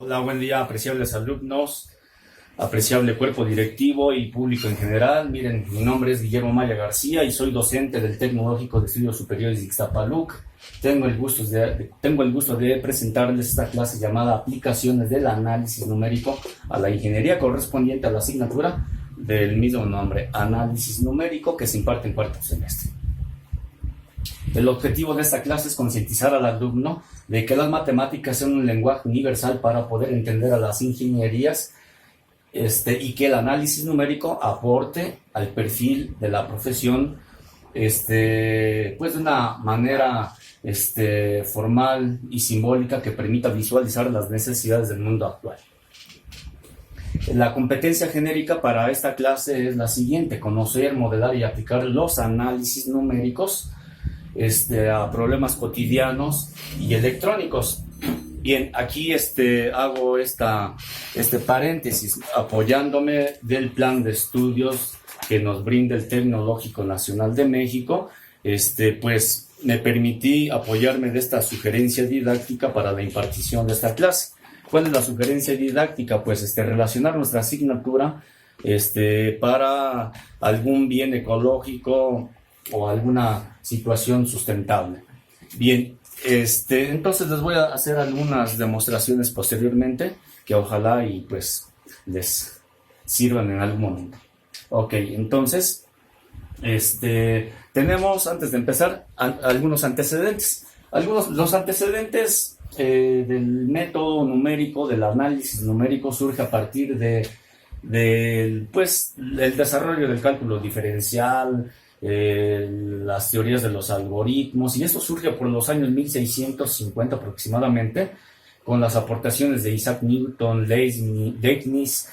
Hola, buen día, apreciables alumnos, apreciable cuerpo directivo y público en general. Miren, mi nombre es Guillermo Maya García y soy docente del Tecnológico de Estudios Superiores de Ixtapaluc. Tengo el gusto de presentarles esta clase llamada Aplicaciones del Análisis Numérico a la Ingeniería, correspondiente a la asignatura del mismo nombre, Análisis Numérico, que se imparte en cuarto semestre. El objetivo de esta clase es concientizar al alumno de que las matemáticas son un lenguaje universal para poder entender a las ingenierías y que el análisis numérico aporte al perfil de la profesión pues de una manera formal y simbólica que permita visualizar las necesidades del mundo actual. La competencia genérica para esta clase es la siguiente: conocer, modelar y aplicar los análisis numéricos a problemas cotidianos y electrónicos. Bien, aquí hago este paréntesis apoyándome del plan de estudios que nos brinda el Tecnológico Nacional de México. Pues me permití apoyarme de esta sugerencia didáctica para la impartición de esta clase. ¿Cuál es la sugerencia didáctica? Pues relacionar nuestra asignatura para algún bien ecológico o alguna situación sustentable. Bien, entonces les voy a hacer algunas demostraciones posteriormente que ojalá y pues les sirvan en algún momento. Ok, entonces tenemos, antes de empezar, algunos antecedentes. Los antecedentes del método numérico, del análisis numérico, surge a partir del desarrollo del cálculo diferencial, las teorías de los algoritmos, y esto surge por los años 1650 aproximadamente, con las aportaciones de Isaac Newton, Leibniz,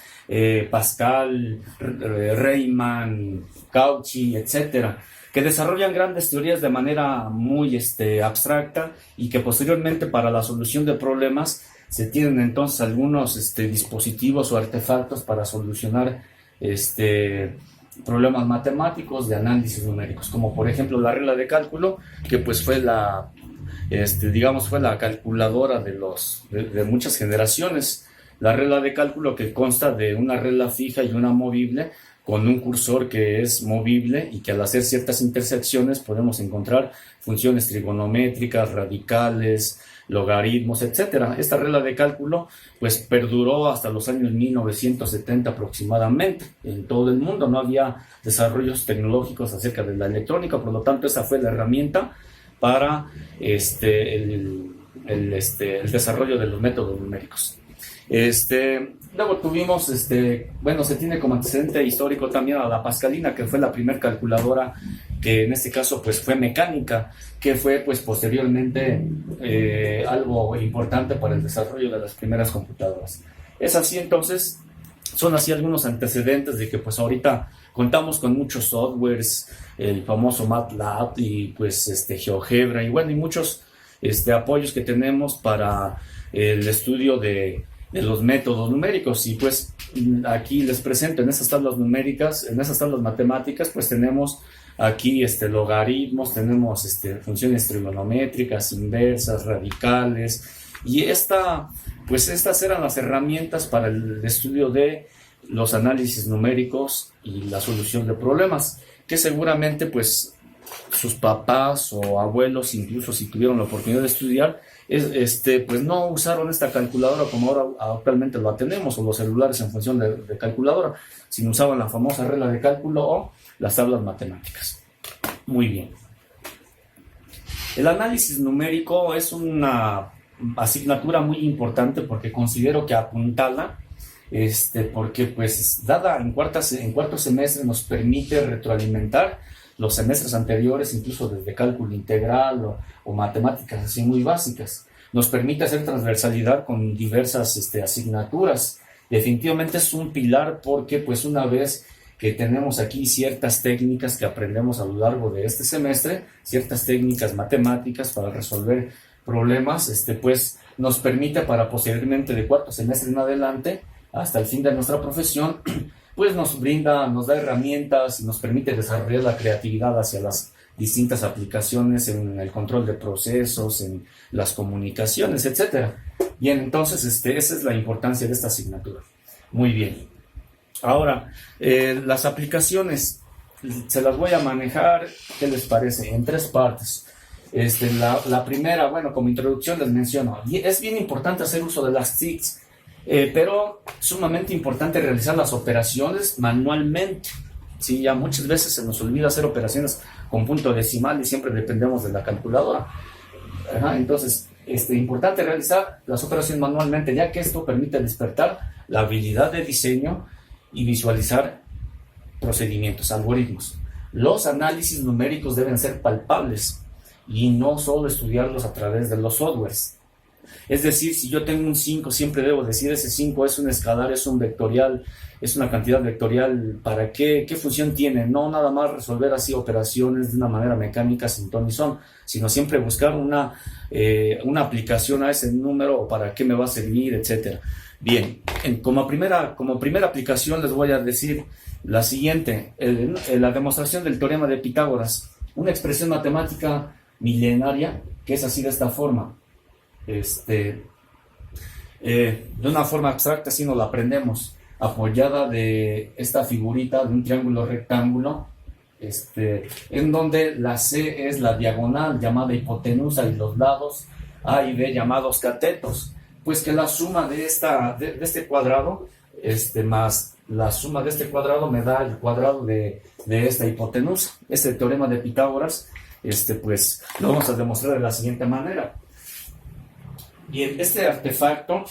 Pascal, Riemann, Cauchy, etcétera, que desarrollan grandes teorías de manera muy abstracta, y que posteriormente, para la solución de problemas, se tienen entonces algunos dispositivos o artefactos para solucionar problemas matemáticos de análisis numéricos, como por ejemplo la regla de cálculo, que pues fue la calculadora de muchas generaciones. La regla de cálculo, que consta de una regla fija y una movible, con un cursor que es movible, y que al hacer ciertas intersecciones podemos encontrar funciones trigonométricas, radicales, logaritmos, etcétera. Esta regla de cálculo pues perduró hasta los años 1970 aproximadamente. En todo el mundo no había desarrollos tecnológicos acerca de la electrónica, por lo tanto esa fue la herramienta para el desarrollo de los métodos numéricos. Luego tuvimos, se tiene como antecedente histórico también a la pascalina, que fue la primera calculadora, que en este caso pues fue mecánica, que fue pues posteriormente algo importante para el desarrollo de las primeras computadoras. Es así, entonces, son así algunos antecedentes de que pues ahorita contamos con muchos softwares, el famoso MATLAB y pues GeoGebra, y bueno, y muchos apoyos que tenemos para el estudio de los métodos numéricos. Y pues aquí les presento en esas tablas numéricas, en esas tablas matemáticas, pues tenemos aquí logaritmos, tenemos funciones trigonométricas, inversas, radicales, y estas eran las herramientas para el estudio de los análisis numéricos y la solución de problemas, que seguramente pues sus papás o abuelos, incluso si tuvieron la oportunidad de estudiar, pues no usaron esta calculadora como ahora actualmente lo tenemos, o los celulares en función de calculadora, sino usaban la famosa regla de cálculo o las tablas matemáticas. Muy bien. El análisis numérico es una asignatura muy importante, porque considero que apuntala, porque pues dada en cuarto semestre nos permite retroalimentar los semestres anteriores, incluso desde cálculo integral o matemáticas así muy básicas. Nos permite hacer transversalidad con diversas asignaturas. Definitivamente es un pilar, porque pues una vez que tenemos aquí ciertas técnicas que aprendemos a lo largo de este semestre, ciertas técnicas matemáticas para resolver problemas, pues nos permite para posteriormente, de cuarto semestre en adelante, hasta el fin de nuestra profesión, pues nos da herramientas y nos permite desarrollar la creatividad hacia las distintas aplicaciones en el control de procesos, en las comunicaciones, etcétera. Bien, entonces esa es la importancia de esta asignatura. Muy bien. Ahora, las aplicaciones se las voy a manejar, ¿qué les parece? En 3 partes. La primera, bueno, como introducción les menciono, es bien importante hacer uso de las TICs, pero sumamente importante realizar las operaciones manualmente. Sí, ya muchas veces se nos olvida hacer operaciones con punto decimal y siempre dependemos de la calculadora. Entonces, importante realizar las operaciones manualmente, ya que esto permite despertar la habilidad de diseño y visualizar procedimientos, algoritmos. Los análisis numéricos deben ser palpables y no solo estudiarlos a través de los softwares. Es decir, si yo tengo un 5, siempre debo decir ese 5 es un escalar, es un vectorial, es una cantidad vectorial, ¿para qué? ¿Qué función tiene? No nada más resolver así operaciones de una manera mecánica sin ton ni son, sino siempre buscar una aplicación a ese número o para qué me va a servir, etcétera. Bien, como primera aplicación les voy a decir la siguiente, la demostración del teorema de Pitágoras, una expresión matemática milenaria que es así de esta forma. De una forma abstracta, si nos la aprendemos, apoyada de esta figurita de un triángulo rectángulo, en donde la C es la diagonal llamada hipotenusa y los lados A y B llamados catetos. Pues que la suma de este cuadrado, más la suma de este cuadrado me da el cuadrado de esta hipotenusa. Este teorema de Pitágoras, pues lo vamos a demostrar de la siguiente manera. Bien, este artefacto,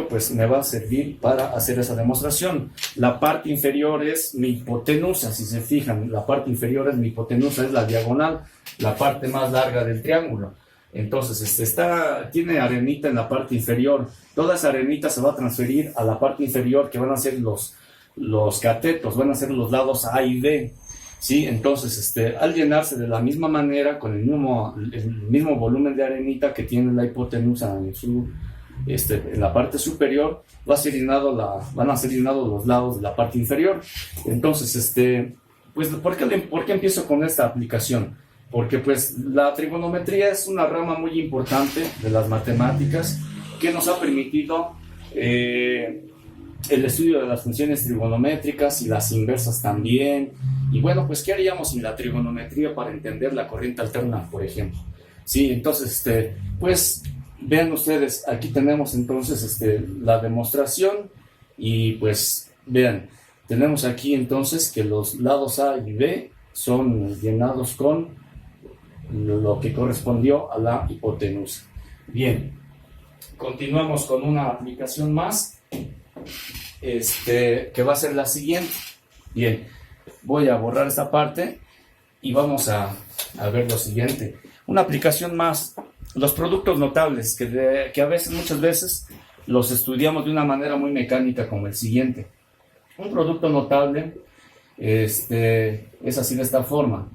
pues me va a servir para hacer esa demostración. La parte inferior es mi hipotenusa, si se fijan, la parte inferior es mi hipotenusa, es la diagonal, la parte más larga del triángulo. Entonces, tiene arenita en la parte inferior. Toda esa arenita se va a transferir a la parte inferior, que van a ser los catetos, van a ser los lados A y B. ¿Sí? Entonces, al llenarse de la misma manera, con el mismo volumen de arenita que tiene la hipotenusa en la parte superior, van a ser llenados los lados de la parte inferior. Entonces, pues, ¿por qué empiezo con esta aplicación? Porque pues la trigonometría es una rama muy importante de las matemáticas que nos ha permitido el estudio de las funciones trigonométricas y las inversas también. Y bueno, pues ¿qué haríamos sin la trigonometría para entender la corriente alterna, por ejemplo? Sí, entonces, pues vean ustedes, aquí tenemos entonces la demostración y pues vean, tenemos aquí entonces que los lados A y B son llenados con lo que correspondió a la hipotenusa. Bien, continuamos con una aplicación más, que va a ser la siguiente. Bien, voy a borrar esta parte y vamos a ver lo siguiente. Una aplicación más, los productos notables, que muchas veces los estudiamos de una manera muy mecánica, como el siguiente. Un producto notable es así de esta forma.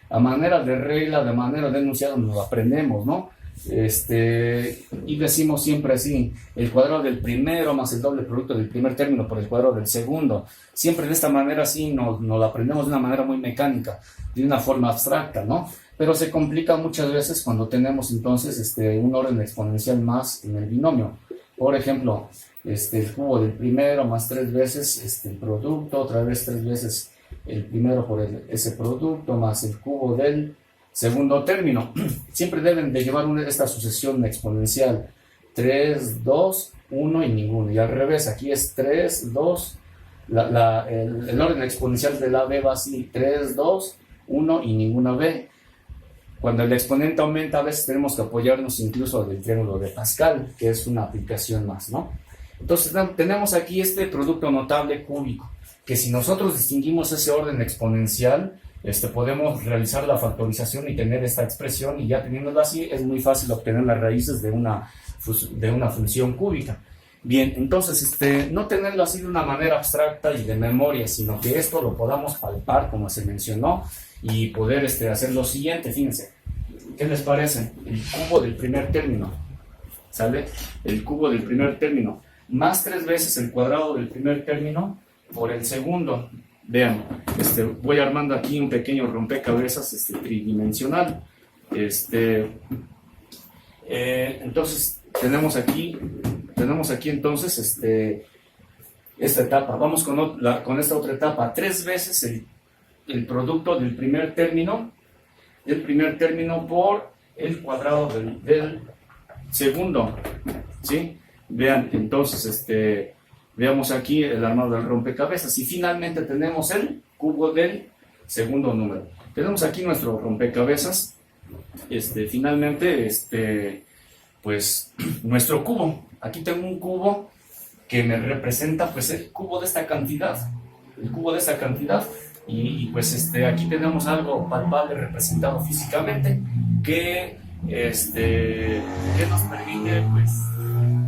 A manera de regla, de manera de enunciado, nos lo aprendemos, ¿no? Y decimos siempre así: el cuadrado del primero más el doble producto del primer término por el cuadrado del segundo. Siempre de esta manera así nos lo aprendemos de una manera muy mecánica, de una forma abstracta, ¿no? Pero se complica muchas veces cuando tenemos entonces un orden exponencial más en el binomio. Por ejemplo, el cubo del primero más 3 veces el producto, otra vez 3 veces el primero por ese producto más el cubo del segundo término. Siempre deben de llevar esta sucesión exponencial: 3, 2, 1 y ninguno. Y al revés, aquí es 3, 2, el orden exponencial de la B va así: 3, 2, 1 y ninguna B. Cuando el exponente aumenta, a veces tenemos que apoyarnos incluso del triángulo de Pascal, que es una aplicación más, ¿no? Entonces tenemos aquí este producto notable cúbico, que si nosotros distinguimos ese orden exponencial, podemos realizar la factorización y tener esta expresión, y ya teniéndola así es muy fácil obtener las raíces de una función cúbica. Bien, entonces no tenerlo así de una manera abstracta y de memoria, sino que esto lo podamos palpar, como se mencionó, y poder hacer lo siguiente. Fíjense, ¿qué les parece? El cubo del primer término, ¿sale? El cubo del primer término más 3 veces el cuadrado del primer término por el segundo. Vean, voy armando aquí un pequeño rompecabezas tridimensional. Entonces tenemos aquí entonces esta etapa. Vamos con esta otra etapa. 3 veces el producto del primer término por el cuadrado del segundo, ¿sí? Vean, entonces, veamos aquí el armado del rompecabezas y finalmente tenemos el cubo del segundo número. Tenemos aquí nuestro rompecabezas, finalmente, pues, nuestro cubo. Aquí tengo un cubo que me representa, pues, el cubo de esta cantidad, y pues, aquí tenemos algo palpable representado físicamente que nos permite, pues,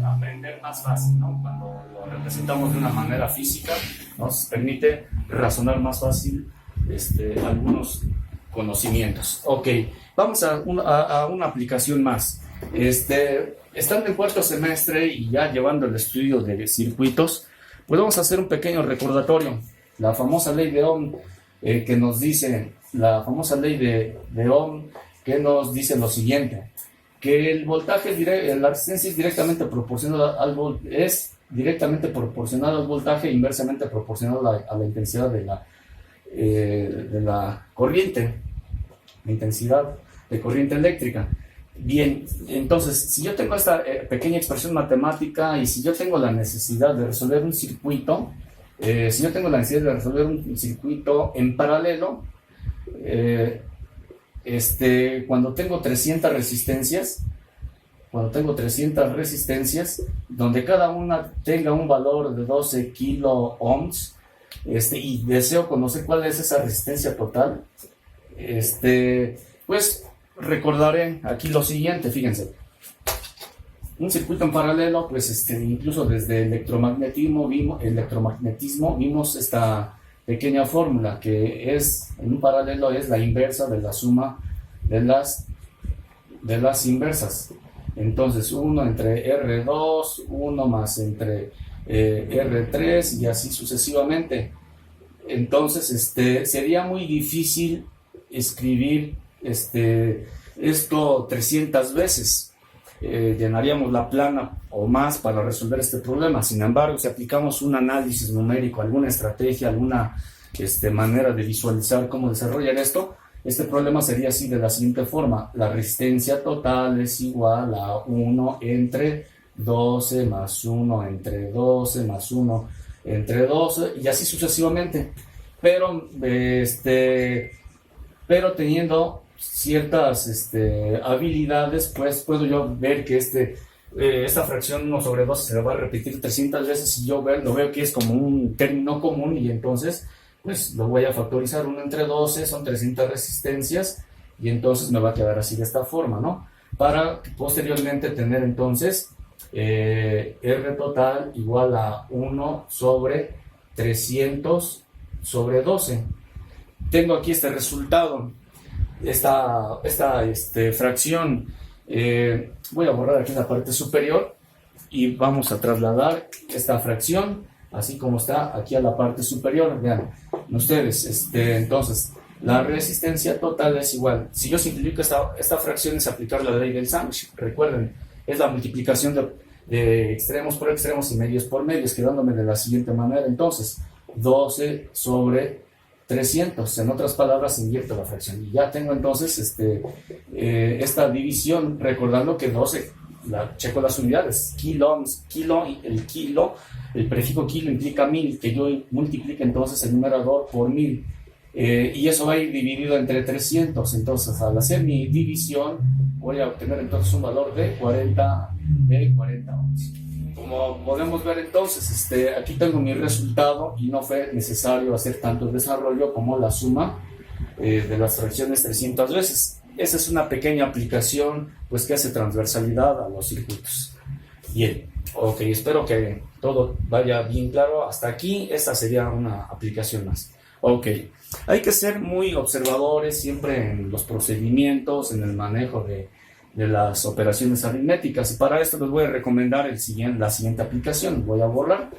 aprender más fácil, ¿no? Cuando lo representamos de una manera física, nos permite razonar más fácil algunos conocimientos. Ok, vamos a una aplicación más. Estando en cuarto semestre y ya llevando el estudio de circuitos, pues vamos a hacer un pequeño recordatorio. La famosa ley de Ohm que nos dice lo siguiente, que el voltaje, la resistencia es directamente proporcional al voltaje e inversamente proporcional a la intensidad de la corriente, la intensidad de corriente eléctrica. Bien, entonces, si yo tengo esta pequeña expresión matemática y si yo tengo la necesidad de resolver un circuito, en paralelo, cuando tengo 300 resistencias, donde cada una tenga un valor de 12 kilo ohms, y deseo conocer cuál es esa resistencia total, pues recordaré aquí lo siguiente. Fíjense, un circuito en paralelo, pues incluso desde electromagnetismo vimos esta pequeña fórmula que es, en un paralelo, es la inversa de la suma de las inversas. Entonces 1 entre R2, 1 más entre R3 y así sucesivamente. Entonces sería muy difícil escribir esto 300 veces. Llenaríamos la plana o más para resolver este problema. Sin embargo, si aplicamos un análisis numérico, alguna estrategia, alguna manera de visualizar cómo desarrollar esto, este problema sería así, de la siguiente forma: la resistencia total es igual a 1 entre 12 más 1 entre 12 más 1 entre 12 y así sucesivamente, pero teniendo ciertas habilidades, pues puedo yo ver que esta fracción 1 sobre 12 se va a repetir 300 veces y yo lo veo que es como un término común, y entonces pues lo voy a factorizar. 1 entre 12 son 300 resistencias y entonces me va a quedar así, de esta forma, ¿no? Para posteriormente tener entonces R total igual a 1 sobre 300 sobre 12. Tengo aquí este resultado, esta fracción. Voy a borrar aquí la parte superior y vamos a trasladar esta fracción así como está aquí a la parte superior. Vean ustedes, entonces la resistencia total es igual. Si yo simplifico esta fracción, es aplicar la ley del sándwich. Recuerden, es la multiplicación de extremos por extremos y medios por medios, quedándome de la siguiente manera. Entonces 12 sobre 300, en otras palabras, invierto la fracción y ya tengo entonces esta división, recordando que 12, checo las unidades, el prefijo kilo implica 1000, que yo multiplique entonces el numerador por 1000, y eso va a ir dividido entre 300. Entonces, al hacer mi división, voy a obtener entonces un valor de 40 ohms. Como podemos ver entonces, aquí tengo mi resultado y no fue necesario hacer tanto desarrollo como la suma de las fracciones 300 veces. Esa es una pequeña aplicación, pues, que hace transversalidad a los circuitos. Bien, ok, espero que todo vaya bien claro hasta aquí. Esta sería una aplicación más. Ok, hay que ser muy observadores siempre en los procedimientos, en el manejo de las operaciones aritméticas, y para esto les voy a recomendar la siguiente aplicación. Voy a borrar.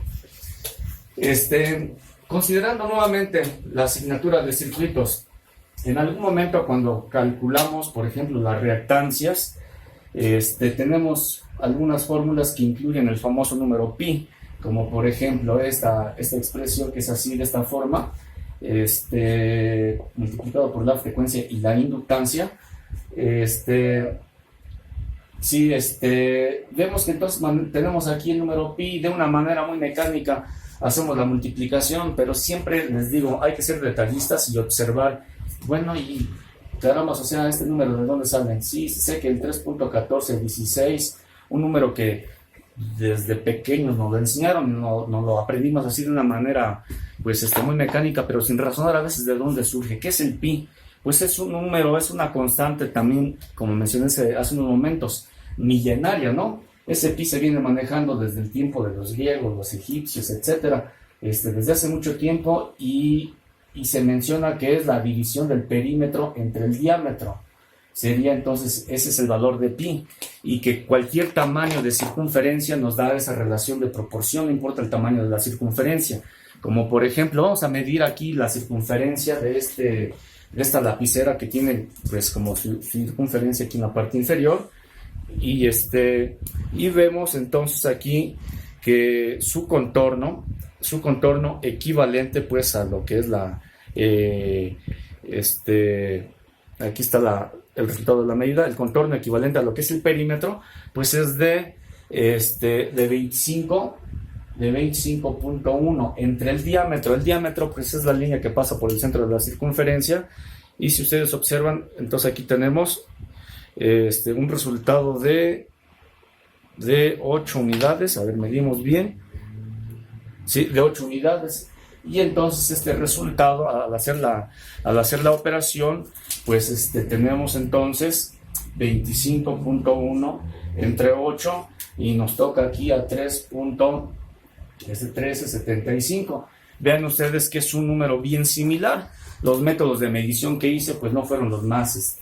Considerando nuevamente la asignatura de circuitos, en algún momento cuando calculamos, por ejemplo, las reactancias, tenemos algunas fórmulas que incluyen el famoso número pi, como por ejemplo esta expresión que es así de esta forma, multiplicado por la frecuencia y la inductancia. Sí, vemos que entonces tenemos aquí el número pi de una manera muy mecánica, hacemos la multiplicación, pero siempre les digo, hay que ser detallistas y observar, bueno, y caramba, o sea, este número, ¿de dónde sale? Sí, sé que el 3.1416, un número que desde pequeños nos lo enseñaron, nos lo aprendimos así de una manera, pues, muy mecánica, pero sin razonar a veces de dónde surge. ¿Qué es el pi? Pues es un número, es una constante también, como mencioné hace unos momentos, milenaria, ¿no? Ese pi se viene manejando desde el tiempo de los griegos, los egipcios, etcétera, desde hace mucho tiempo, y se menciona que es la división del perímetro entre el diámetro. Sería entonces, ese es el valor de pi, y que cualquier tamaño de circunferencia nos da esa relación de proporción, no importa el tamaño de la circunferencia. Como por ejemplo, vamos a medir aquí la circunferencia de esta lapicera que tiene pues como su circunferencia aquí en la parte inferior, y vemos entonces aquí que su contorno equivalente pues a lo que es aquí está el resultado de la medida, el contorno equivalente a lo que es el perímetro, pues es de 25.1 entre el diámetro pues es la línea que pasa por el centro de la circunferencia, y si ustedes observan, entonces aquí tenemos un resultado de 8 unidades, a ver, medimos bien, sí, de 8 unidades, y entonces este resultado, al hacer la operación, pues tenemos entonces 25.1 entre 8, y nos toca aquí a 1375. Vean ustedes que es un número bien similar. Los métodos de medición que hice pues no fueron los más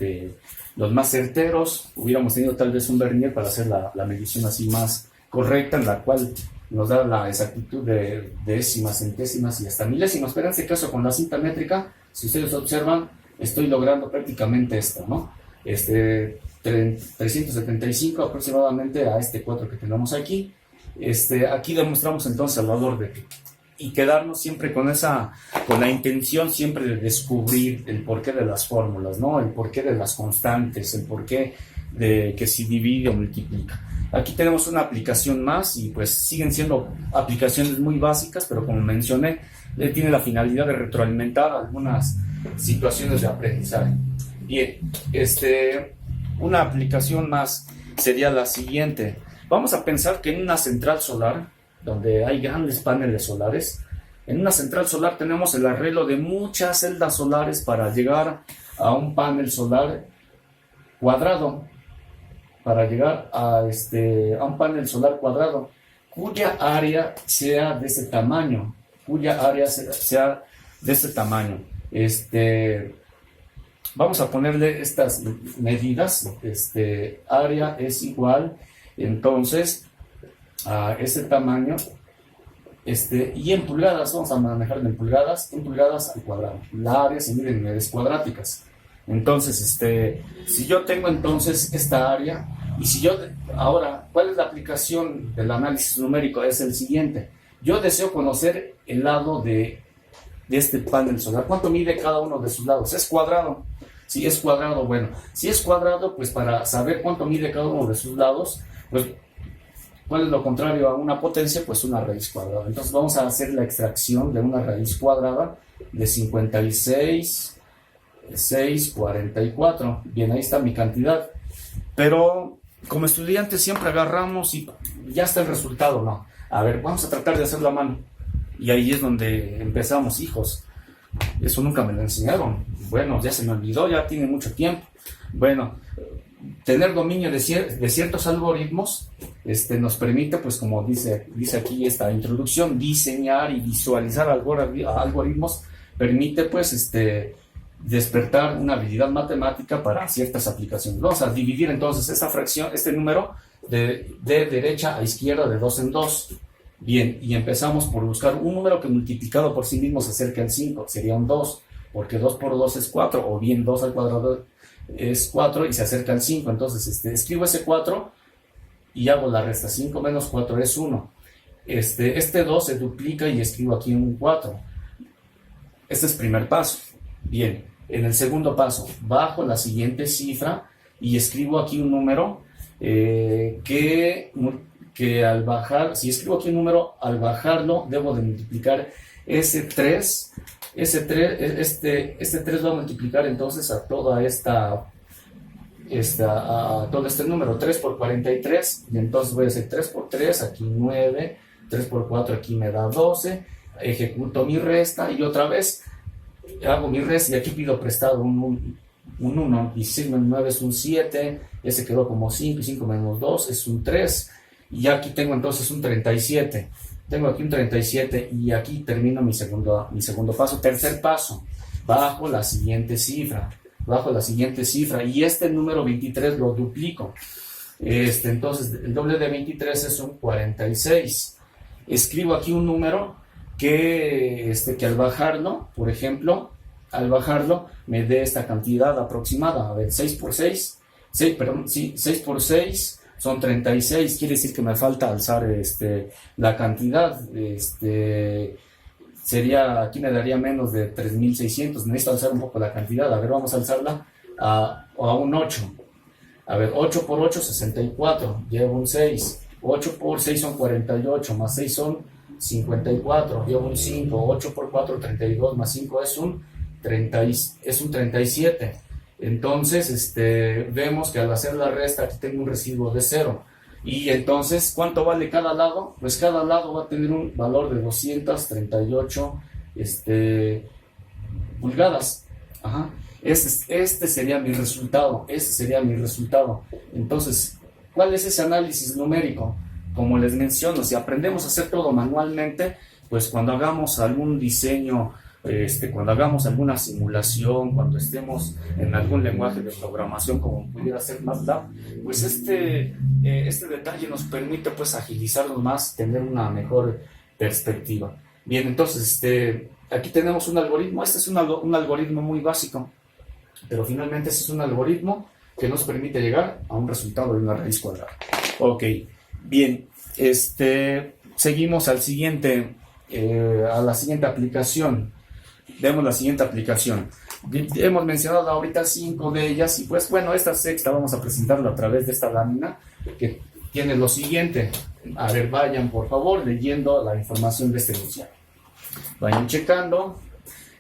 certeros. Hubiéramos tenido tal vez un vernier para hacer la medición así más correcta, en la cual nos da la exactitud de décimas, centésimas y hasta milésimas. Pero en este caso, con la cinta métrica, si ustedes observan, estoy logrando prácticamente esto, ¿no? 375 aproximadamente a 4 que tenemos aquí. Aquí demostramos entonces el valor de pi, y quedarnos siempre con la intención siempre de descubrir el porqué de las fórmulas, ¿no? El porqué de las constantes, el porqué de que si divide o multiplica. Aquí tenemos una aplicación más, y pues siguen siendo aplicaciones muy básicas, pero como mencioné, tiene la finalidad de retroalimentar algunas situaciones de aprendizaje. Bien, una aplicación más sería la siguiente. Vamos a pensar que en una central solar, donde hay grandes paneles solares, en una central solar tenemos el arreglo de muchas celdas solares para llegar a un panel solar cuadrado, cuya área sea de este tamaño, Vamos a ponerle estas medidas, área es igual, entonces, a ese tamaño, y en pulgadas, vamos a manejarlo en pulgadas al cuadrado. La área se mide en unidades cuadráticas. Entonces, si yo tengo entonces esta área, y ahora, ¿cuál es la aplicación del análisis numérico? Es el siguiente. Yo deseo conocer el lado de este panel solar. ¿Cuánto mide cada uno de sus lados? ¿Es cuadrado? Si es cuadrado, bueno. Si es cuadrado, pues para saber cuánto mide cada uno de sus lados, pues, ¿cuál es lo contrario a una potencia? Pues una raíz cuadrada. Entonces vamos a hacer la extracción de una raíz cuadrada de 56,644. Bien, ahí está mi cantidad. Pero como estudiantes siempre agarramos y ya está el resultado, ¿no? A ver, vamos a tratar de hacerlo a mano. Y ahí es donde empezamos, hijos. Eso nunca me lo enseñaron. Bueno, ya se me olvidó, ya tiene mucho tiempo. Bueno, tener dominio de ciertos algoritmos nos permite, pues como dice aquí esta introducción, diseñar y visualizar algoritmos, permite pues despertar una habilidad matemática para ciertas aplicaciones. Vamos a dividir entonces esta fracción, este número de derecha a izquierda de 2 en 2. Bien, y empezamos por buscar un número que multiplicado por sí mismo se acerque al 5, sería un 2, porque 2 por 2 es 4, o bien 2 al cuadrado es 4 y se acerca al 5. Entonces escribo ese 4 y hago la resta. 5 menos 4 es 1. Este 2 se duplica y escribo aquí un 4. Este es el primer paso. Bien, en el segundo paso, bajo la siguiente cifra y escribo aquí un número que al bajar, si escribo aquí un número, al bajarlo debo de multiplicar ese 3. Este 3 va a multiplicar entonces a toda a todo este número, 3 por 43, y entonces voy a hacer 3 por 3, aquí 9, 3 por 4 aquí me da 12, ejecuto mi resta y otra vez hago mi resta y aquí pido prestado un 1, 16 menos 9 es un 7, ese quedó como 5, y 5 menos 2 es un 3, y aquí tengo entonces un 37. Tengo aquí un 37 y aquí termino mi segundo paso. Tercer paso, bajo la siguiente cifra y este número 23 lo duplico. Entonces el doble de 23 es un 46. Escribo aquí un número que al bajarlo, por ejemplo, me dé esta cantidad aproximada. A ver, 6 por 6 por 6 son 36, quiere decir que me falta alzar la cantidad, aquí me daría menos de 3.600, necesito alzar un poco la cantidad. A ver, vamos a alzarla a un 8. A ver, 8 por 8, 64, llevo un 6, 8 por 6 son 48, más 6 son 54, llevo un 5, 8 por 4, 32, más 5 es un 37. Entonces, vemos que al hacer la resta aquí tengo un residuo de 0. Y entonces, ¿cuánto vale cada lado? Pues cada lado va a tener un valor de 238 pulgadas. Ajá. Este sería mi resultado. Entonces, ¿cuál es ese análisis numérico? Como les menciono, si aprendemos a hacer todo manualmente, pues cuando hagamos algún diseño, cuando hagamos alguna simulación, cuando estemos en algún lenguaje de programación como pudiera ser MATLAB, pues este detalle nos permite pues agilizarnos más, tener una mejor perspectiva. Bien, entonces aquí tenemos un algoritmo. Este es un algoritmo muy básico, pero finalmente este es un algoritmo que nos permite llegar a un resultado de una raíz cuadrada. Ok, bien, seguimos a la siguiente aplicación. Vemos la siguiente aplicación. Hemos mencionado ahorita 5 de ellas y pues bueno, esta sexta vamos a presentarla a través de esta lámina que tiene lo siguiente. A ver, vayan por favor leyendo la información de este enunciado. Vayan checando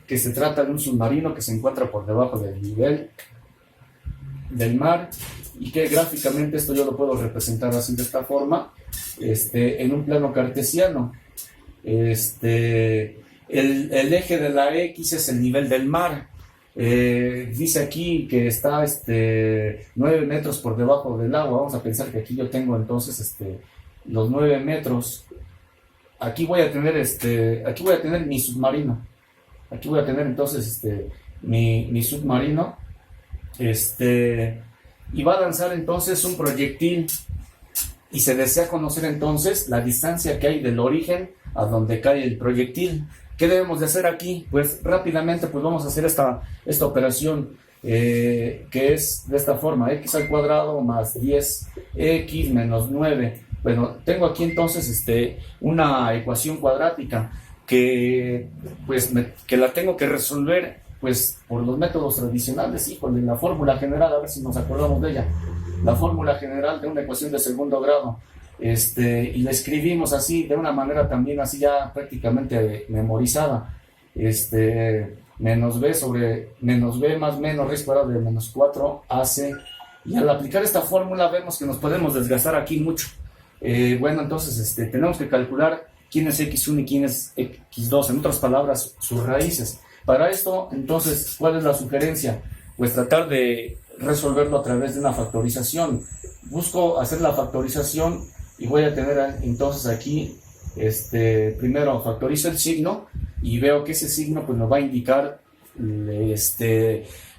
que se trata de un submarino que se encuentra por debajo del nivel del mar y que gráficamente esto yo lo puedo representar así de esta forma, en un plano cartesiano. El eje de la X es el nivel del mar. Dice aquí que está 9 metros por debajo del agua. Vamos a pensar que aquí yo tengo entonces los 9 metros. Aquí voy a tener mi submarino. Aquí voy a tener entonces mi submarino. Y va a lanzar entonces un proyectil. Y se desea conocer entonces la distancia que hay del origen a donde cae el proyectil. ¿Qué debemos de hacer aquí? Pues rápidamente pues vamos a hacer esta operación que es de esta forma: x al cuadrado más 10x menos 9. Bueno, tengo aquí entonces una ecuación cuadrática que la tengo que resolver pues por los métodos tradicionales. Híjole, la fórmula general, a ver si nos acordamos de ella. La fórmula general de una ecuación de segundo grado. Y la escribimos así, de una manera también así ya prácticamente memorizada. Menos b más menos raíz cuadrada de menos 4 hace, y al aplicar esta fórmula vemos que nos podemos desgastar aquí mucho. Bueno, entonces tenemos que calcular quién es x1 y quién es x2, en otras palabras, sus raíces. Para esto, entonces, ¿cuál es la sugerencia? Pues tratar de resolverlo a través de una factorización. Busco hacer la factorización y voy a tener entonces aquí, primero factorizo el signo y veo que ese signo pues nos va a indicar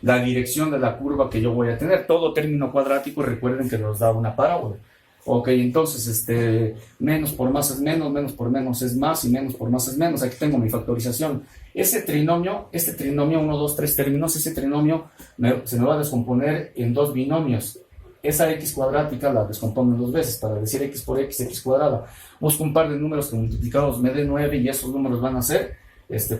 la dirección de la curva que yo voy a tener. Todo término cuadrático, recuerden que nos da una parábola. Ok, entonces, menos por más es menos, menos por menos es más y menos por más es menos. Aquí tengo mi factorización. Este trinomio, 1, 2, 3 términos, ese trinomio se me va a descomponer en dos binomios. Esa x cuadrática la descompongo en dos veces para decir x por x cuadrada. Busco un par de números que multiplicados me den 9 y esos números van a ser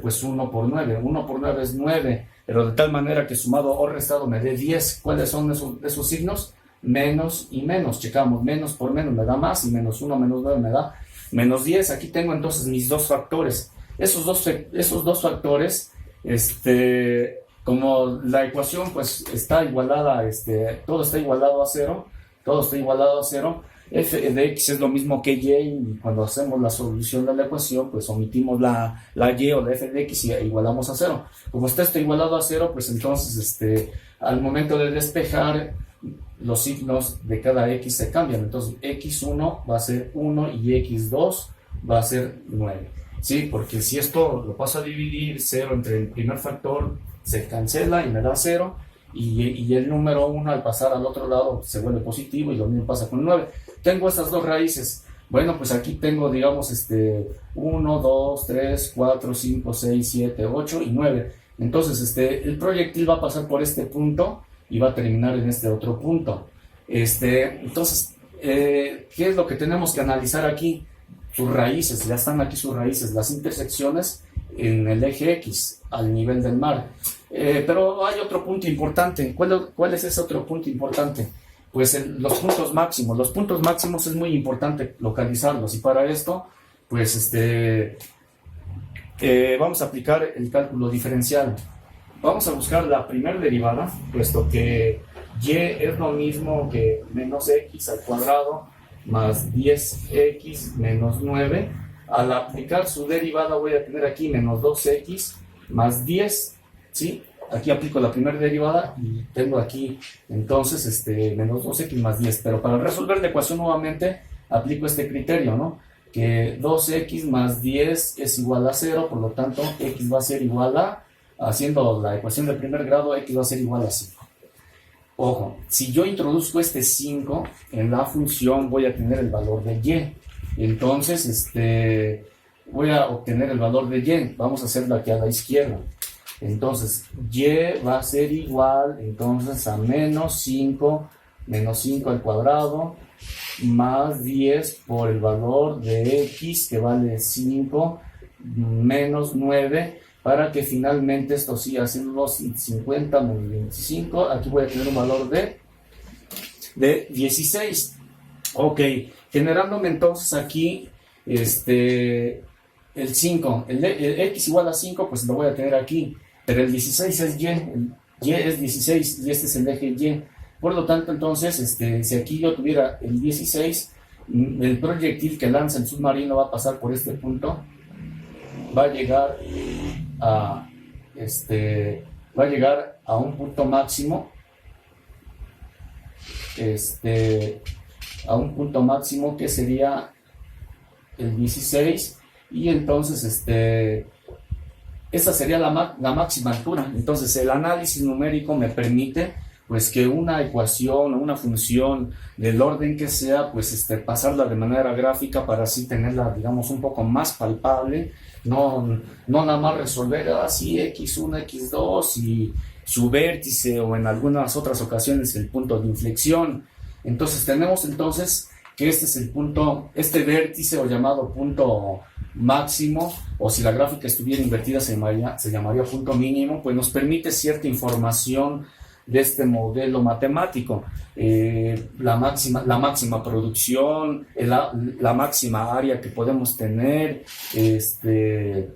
pues 1 por 9. 1 por 9 es 9, pero de tal manera que sumado o restado me dé 10. ¿Cuáles son esos signos? Menos y menos. Checamos, menos por menos me da más y menos 1 menos 9 me da menos 10. Aquí tengo entonces mis dos factores. Esos dos factores, como la ecuación pues está igualada, todo está igualado a cero, f de x es lo mismo que y, y cuando hacemos la solución de la ecuación, pues omitimos la y o la f de x y igualamos a cero. Como está esto igualado a cero, pues entonces al momento de despejar, los signos de cada x se cambian. Entonces x1 va a ser 1 y x2 va a ser 9. ¿Sí? Porque si esto lo paso a dividir, 0 entre el primer factor se cancela y me da 0, y el número 1 al pasar al otro lado se vuelve positivo, y lo mismo pasa con el 9. Tengo estas dos raíces. Bueno, pues aquí tengo, digamos, 1, 2, 3, 4, 5, 6, 7, 8 y 9. Entonces, el proyectil va a pasar por este punto y va a terminar en este otro punto. Entonces, ¿qué es lo que tenemos que analizar aquí? Sus raíces, ya están aquí sus raíces, las intersecciones en el eje X, al nivel del mar. Pero hay otro punto importante. ¿Cuál es ese otro punto importante? Pues los puntos máximos. Los puntos máximos es muy importante localizarlos, y para esto, pues vamos a aplicar el cálculo diferencial. Vamos a buscar la primera derivada, puesto que y es lo mismo que menos x al cuadrado más 10x menos 9. Al aplicar su derivada voy a tener aquí menos 2x más 10, ¿sí? Aquí aplico la primera derivada y tengo aquí entonces menos 2x más 10. Pero para resolver la ecuación nuevamente aplico este criterio, ¿no? Que 2x más 10 es igual a 0, por lo tanto x va a ser igual a, haciendo la ecuación de primer grado, x va a ser igual a 5. Ojo, si yo introduzco 5 en la función, voy a tener el valor de y. Entonces, voy a obtener el valor de y. Vamos a hacerlo aquí a la izquierda. Entonces, y va a ser igual, entonces, a menos 5 al cuadrado, más 10 por el valor de x, que vale 5, menos 9, para que finalmente esto siga siendo 50 menos 25. Aquí voy a tener un valor de 16. Ok, generándome entonces aquí el 5, el x igual a 5, pues lo voy a tener aquí, pero el 16 es y, el y es 16 y este es el eje y. Por lo tanto, entonces, si aquí yo tuviera el 16, el proyectil que lanza el submarino va a pasar por este punto, va a llegar a un punto máximo, que sería el 16, y entonces esa sería la máxima altura. Entonces el análisis numérico me permite pues que una ecuación o una función del orden que sea, pues pasarla de manera gráfica para así tenerla, digamos, un poco más palpable. No nada más resolver así x1, x2 y su vértice, o en algunas otras ocasiones el punto de inflexión. Entonces tenemos que este es el punto, este vértice, o llamado punto máximo, o si la gráfica estuviera invertida se llamaría punto mínimo, pues nos permite cierta información de este modelo matemático, la máxima producción, la máxima área que podemos tener, ese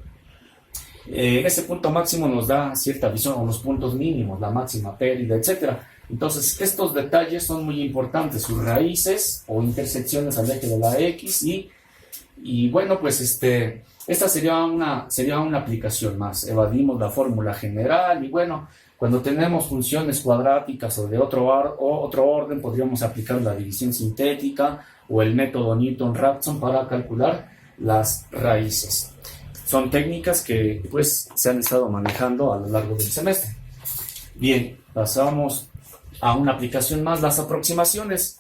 punto máximo nos da cierta visión, o los puntos mínimos, la máxima pérdida, etc. Entonces estos detalles son muy importantes, sus raíces o intersecciones al eje de la x, y bueno, pues esta sería una aplicación más. Evadimos la fórmula general, y bueno, cuando tenemos funciones cuadráticas o de otro orden, podríamos aplicar la división sintética o el método Newton-Raphson para calcular las raíces. Son técnicas que pues se han estado manejando a lo largo del semestre. Bien, pasamos a una aplicación más, las aproximaciones.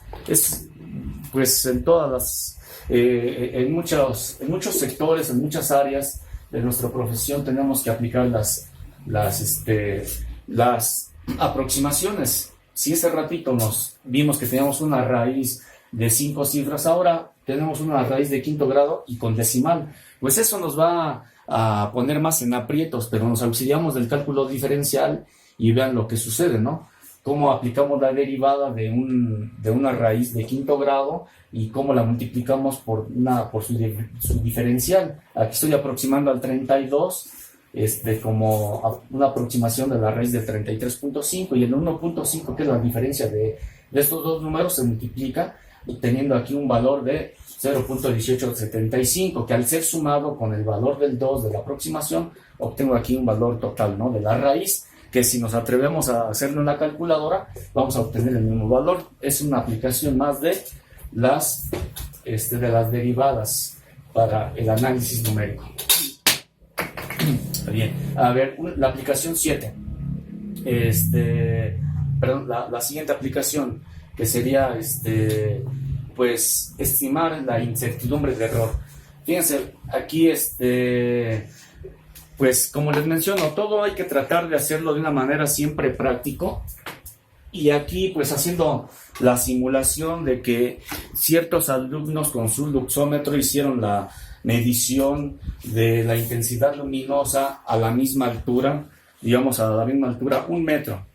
pues en todas las, en muchos sectores, en muchas áreas de nuestra profesión tenemos que aplicar las aproximaciones. Si hace ratito nos vimos que teníamos una raíz de 5 cifras, ahora tenemos una raíz de quinto grado y con decimal. Pues eso nos va a poner más en aprietos, pero nos auxiliamos del cálculo diferencial y vean lo que sucede, ¿no? Cómo aplicamos la derivada de una raíz de quinto grado y cómo la multiplicamos por su diferencial. Aquí estoy aproximando al 32, como una aproximación de la raíz de 33.5, y el 1.5, que es la diferencia de estos dos números, se multiplica teniendo aquí un valor de 0.1875, que al ser sumado con el valor del 2 de la aproximación, obtengo aquí un valor total, ¿no?, de la raíz, que si nos atrevemos a hacerlo en la calculadora, vamos a obtener el mismo valor. Es una aplicación más de las derivadas para el análisis numérico. Bien, a ver, la aplicación 7. Perdón, la siguiente aplicación, que sería, pues, estimar la incertidumbre de error. Fíjense, aquí, pues, como les menciono, todo hay que tratar de hacerlo de una manera siempre práctico. Y aquí, pues, haciendo la simulación de que ciertos alumnos con su luxómetro hicieron la medición de la intensidad luminosa a la misma altura, digamos a la misma altura, 1 metro.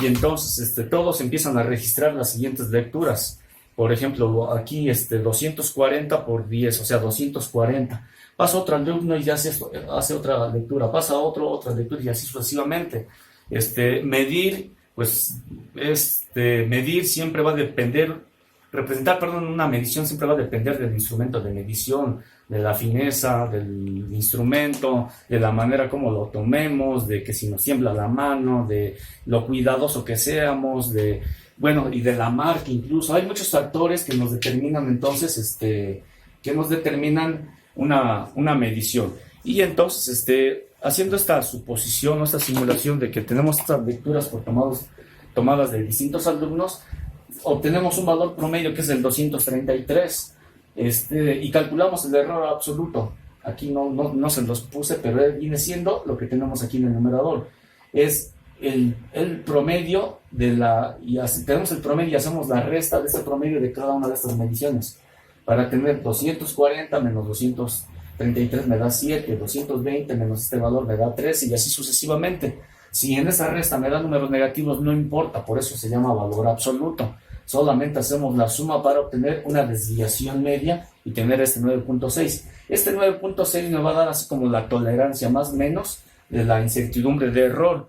Y entonces todos empiezan a registrar las siguientes lecturas. Por ejemplo, aquí 240 por 10, o sea, 240. Pasa otro alumno y ya hace otra lectura, pasa otra lectura y así sucesivamente. Medir siempre va a depender, una medición siempre va a depender del instrumento de medición, de la fineza del instrumento, de la manera como lo tomemos, de que si nos tiembla la mano, de lo cuidadoso que seamos, y de la marca incluso. Hay muchos factores que nos determinan entonces, una medición. Y entonces, haciendo esta suposición o esta simulación de que tenemos estas lecturas tomadas de distintos alumnos, obtenemos un valor promedio que es el 233, y calculamos el error absoluto. Aquí no se los puse, pero viene siendo lo que tenemos aquí en el numerador. Es el promedio tenemos el promedio y hacemos la resta de este promedio de cada una de estas mediciones. Para tener 240 menos 233 me da 7, 220 menos este valor me da 13, y así sucesivamente. Si en esa resta me da números negativos, no importa, por eso se llama valor absoluto. Solamente hacemos la suma para obtener una desviación media y tener 9.6. Este 9.6 me va a dar así como la tolerancia más menos de la incertidumbre de error.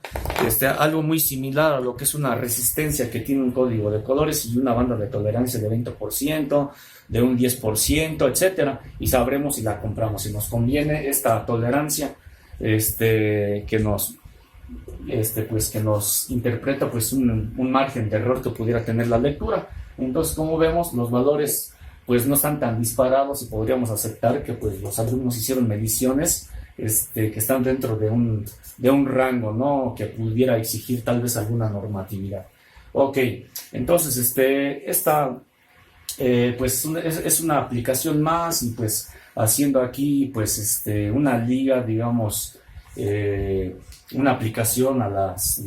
Algo muy similar a lo que es una resistencia que tiene un código de colores y una banda de tolerancia de 20%, de un 10%, etcétera, y sabremos si la compramos, si nos conviene esta tolerancia, que nos interpreta pues un margen de error que pudiera tener la lectura. Entonces, como vemos, los valores pues no están tan disparados y podríamos aceptar que pues los alumnos hicieron mediciones que están dentro de un rango, ¿no?, que pudiera exigir tal vez alguna normatividad. Ok, entonces esta pues es una aplicación más, y pues haciendo aquí pues una liga, digamos, una aplicación a las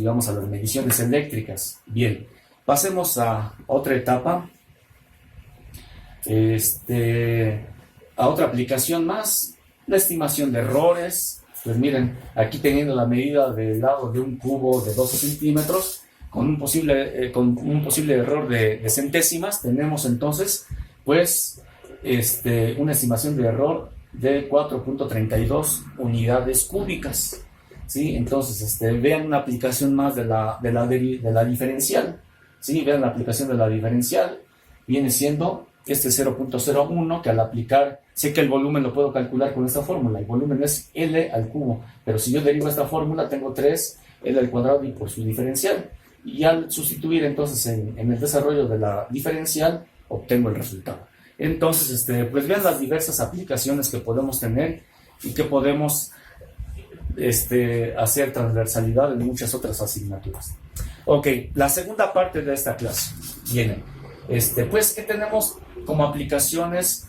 mediciones eléctricas. Bien, pasemos a otra etapa, a otra aplicación más, la estimación de errores. Pues miren, aquí teniendo la medida del lado de un cubo de 12 centímetros, con un posible error de centésimas, tenemos entonces pues una estimación de error de 4.32 unidades cúbicas. ¿Sí? Entonces, vean una aplicación más de la diferencial. ¿Sí? Vean la aplicación de la diferencial. Viene siendo 0.01, que al aplicar, sé que el volumen lo puedo calcular con esta fórmula. El volumen es L al cubo, pero si yo derivo esta fórmula, tengo 3L al cuadrado y por su diferencial. Y al sustituir entonces en el desarrollo de la diferencial, obtengo el resultado. Entonces, pues vean las diversas aplicaciones que podemos tener y que podemos hacer transversalidad en muchas otras asignaturas. Ok, la segunda parte de esta clase viene, pues que tenemos como aplicaciones,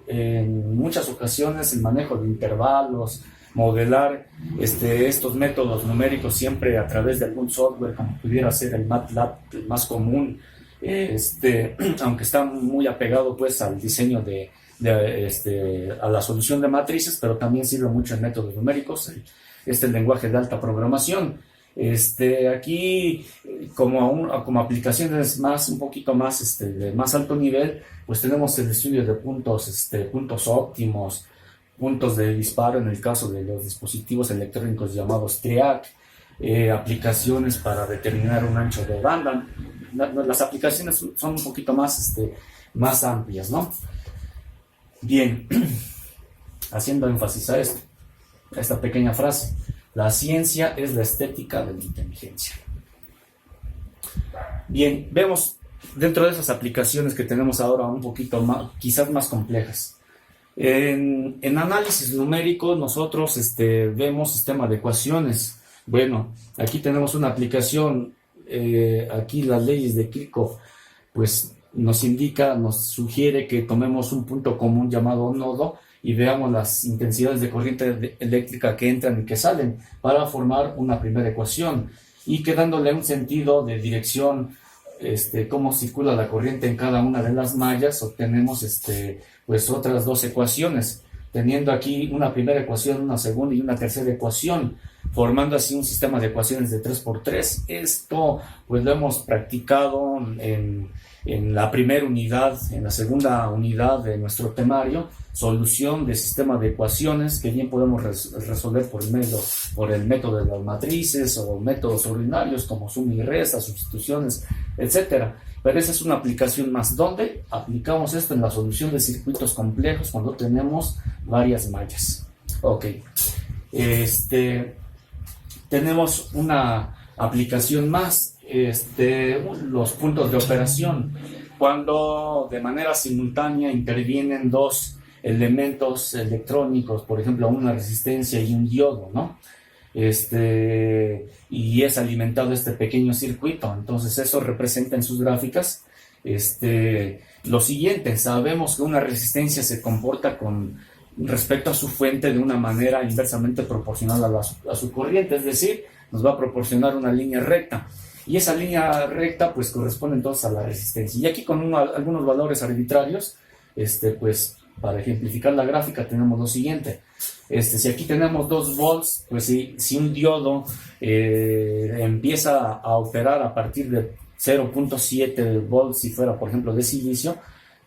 en muchas ocasiones el manejo de intervalos, modelar estos métodos numéricos siempre a través de algún software, como pudiera ser el MATLAB, el más común, aunque está muy apegado pues al diseño a la solución de matrices, pero también sirve mucho en métodos numéricos, el lenguaje de alta programación. Aquí como aplicaciones un poquito más de más alto nivel, pues tenemos el estudio de puntos óptimos, puntos de disparo en el caso de los dispositivos electrónicos llamados TRIAC, aplicaciones para determinar un ancho de banda. Las aplicaciones son un poquito más amplias, ¿no? Bien, haciendo énfasis a esta pequeña frase: la ciencia es la estética de la inteligencia. Bien, vemos dentro de esas aplicaciones que tenemos ahora un poquito más, quizás más complejas. En análisis numérico nosotros vemos sistema de ecuaciones. Bueno, aquí tenemos una aplicación, aquí las leyes de Kirchhoff pues nos sugiere que tomemos un punto común llamado nodo y veamos las intensidades de corriente eléctrica que entran y que salen para formar una primera ecuación, y que dándole un sentido de dirección, cómo circula la corriente en cada una de las mallas, obtenemos pues otras dos ecuaciones, teniendo aquí una primera ecuación, una segunda y una tercera ecuación, formando así un sistema de ecuaciones de 3×3. Esto pues lo hemos practicado en la primera unidad, en la segunda unidad de nuestro temario, solución de sistema de ecuaciones, que bien podemos resolver por el método de las matrices o métodos ordinarios como suma y resta, sustituciones, etcétera. Pero esa es una aplicación más, donde aplicamos esto en la solución de circuitos complejos cuando tenemos varias mallas. Ok. Tenemos una aplicación más, los puntos de operación, cuando de manera simultánea intervienen dos elementos electrónicos, por ejemplo una resistencia y un diodo, ¿no? Y es alimentado este pequeño circuito. Entonces eso representa en sus gráficas lo siguiente: sabemos que una resistencia se comporta con respecto a su fuente de una manera inversamente proporcional a su corriente, es decir, nos va a proporcionar una línea recta, y esa línea recta pues corresponde entonces a la resistencia. Y aquí con algunos valores arbitrarios, pues para ejemplificar la gráfica tenemos lo siguiente: si aquí tenemos 2 volts, pues si un diodo empieza a operar a partir de 0.7 volts, si fuera por ejemplo de silicio,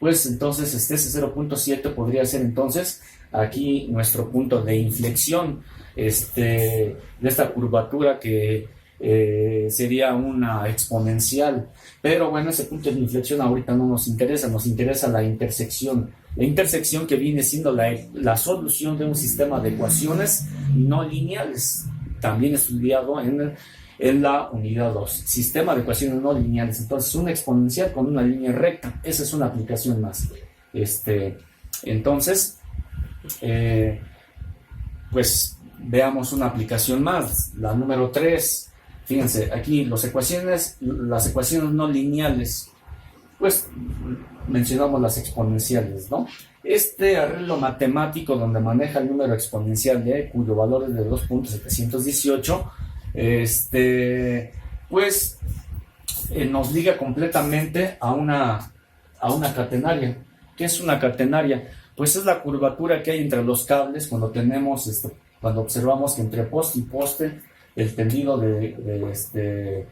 pues entonces ese 0.7 podría ser entonces aquí nuestro punto de inflexión de esta curvatura, que sería una exponencial. Pero bueno, ese punto de inflexión ahorita no nos interesa la intersección. La intersección, que viene siendo la solución de un sistema de ecuaciones no lineales, también estudiado en la unidad 2, sistema de ecuaciones no lineales. Entonces, una exponencial con una línea recta, esa es una aplicación más. Entonces, pues veamos una aplicación más, la número 3. Fíjense, aquí las ecuaciones no lineales, pues mencionamos las exponenciales, ¿no? Arreglo matemático donde maneja el número exponencial cuyo valor es de 2.718, pues nos liga completamente a una catenaria. ¿Qué es una catenaria? Pues es la curvatura que hay entre los cables cuando observamos que entre poste y poste el tendido de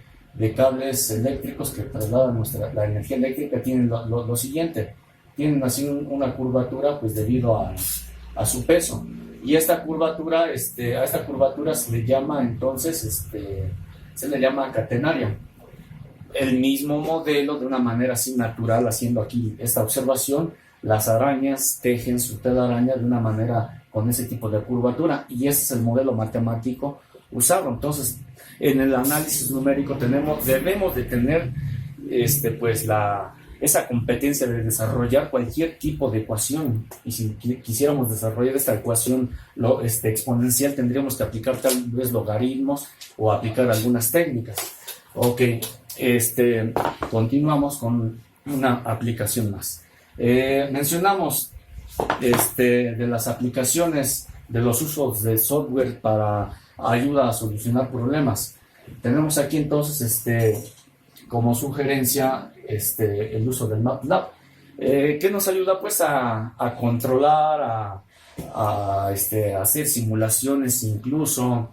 cables eléctricos que trasladan la energía eléctrica tienen lo siguiente: tienen así una curvatura pues debido a su peso, y a esta curvatura se le llama entonces se le llama catenaria. El mismo modelo, de una manera así natural, haciendo aquí esta observación, las arañas tejen su telaraña de una manera con ese tipo de curvatura, y ese es el modelo matemático usado. Entonces, en el análisis numérico debemos de tener pues esa competencia de desarrollar cualquier tipo de ecuación, y si quisiéramos desarrollar esta ecuación exponencial, tendríamos que aplicar tal vez logaritmos o aplicar algunas técnicas. Ok, continuamos con una aplicación más. Mencionamos de las aplicaciones, de los usos de software para ayuda a solucionar problemas. Tenemos aquí entonces como sugerencia el uso del MATLAB, que nos ayuda pues a controlar, a hacer simulaciones incluso,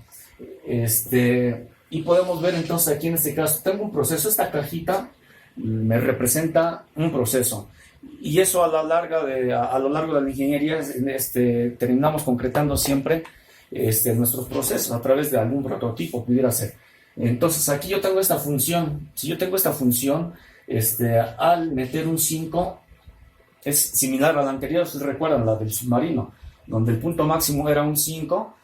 y podemos ver entonces aquí en este caso, tengo un proceso, esta cajita me representa un proceso, y eso a lo largo de la ingeniería terminamos concretando siempre nuestros procesos a través de algún prototipo, pudiera ser. Entonces aquí yo tengo esta función, si yo tengo esta función, al meter un 5, es similar a la anterior, si recuerdan, la del submarino, donde el punto máximo era un 5,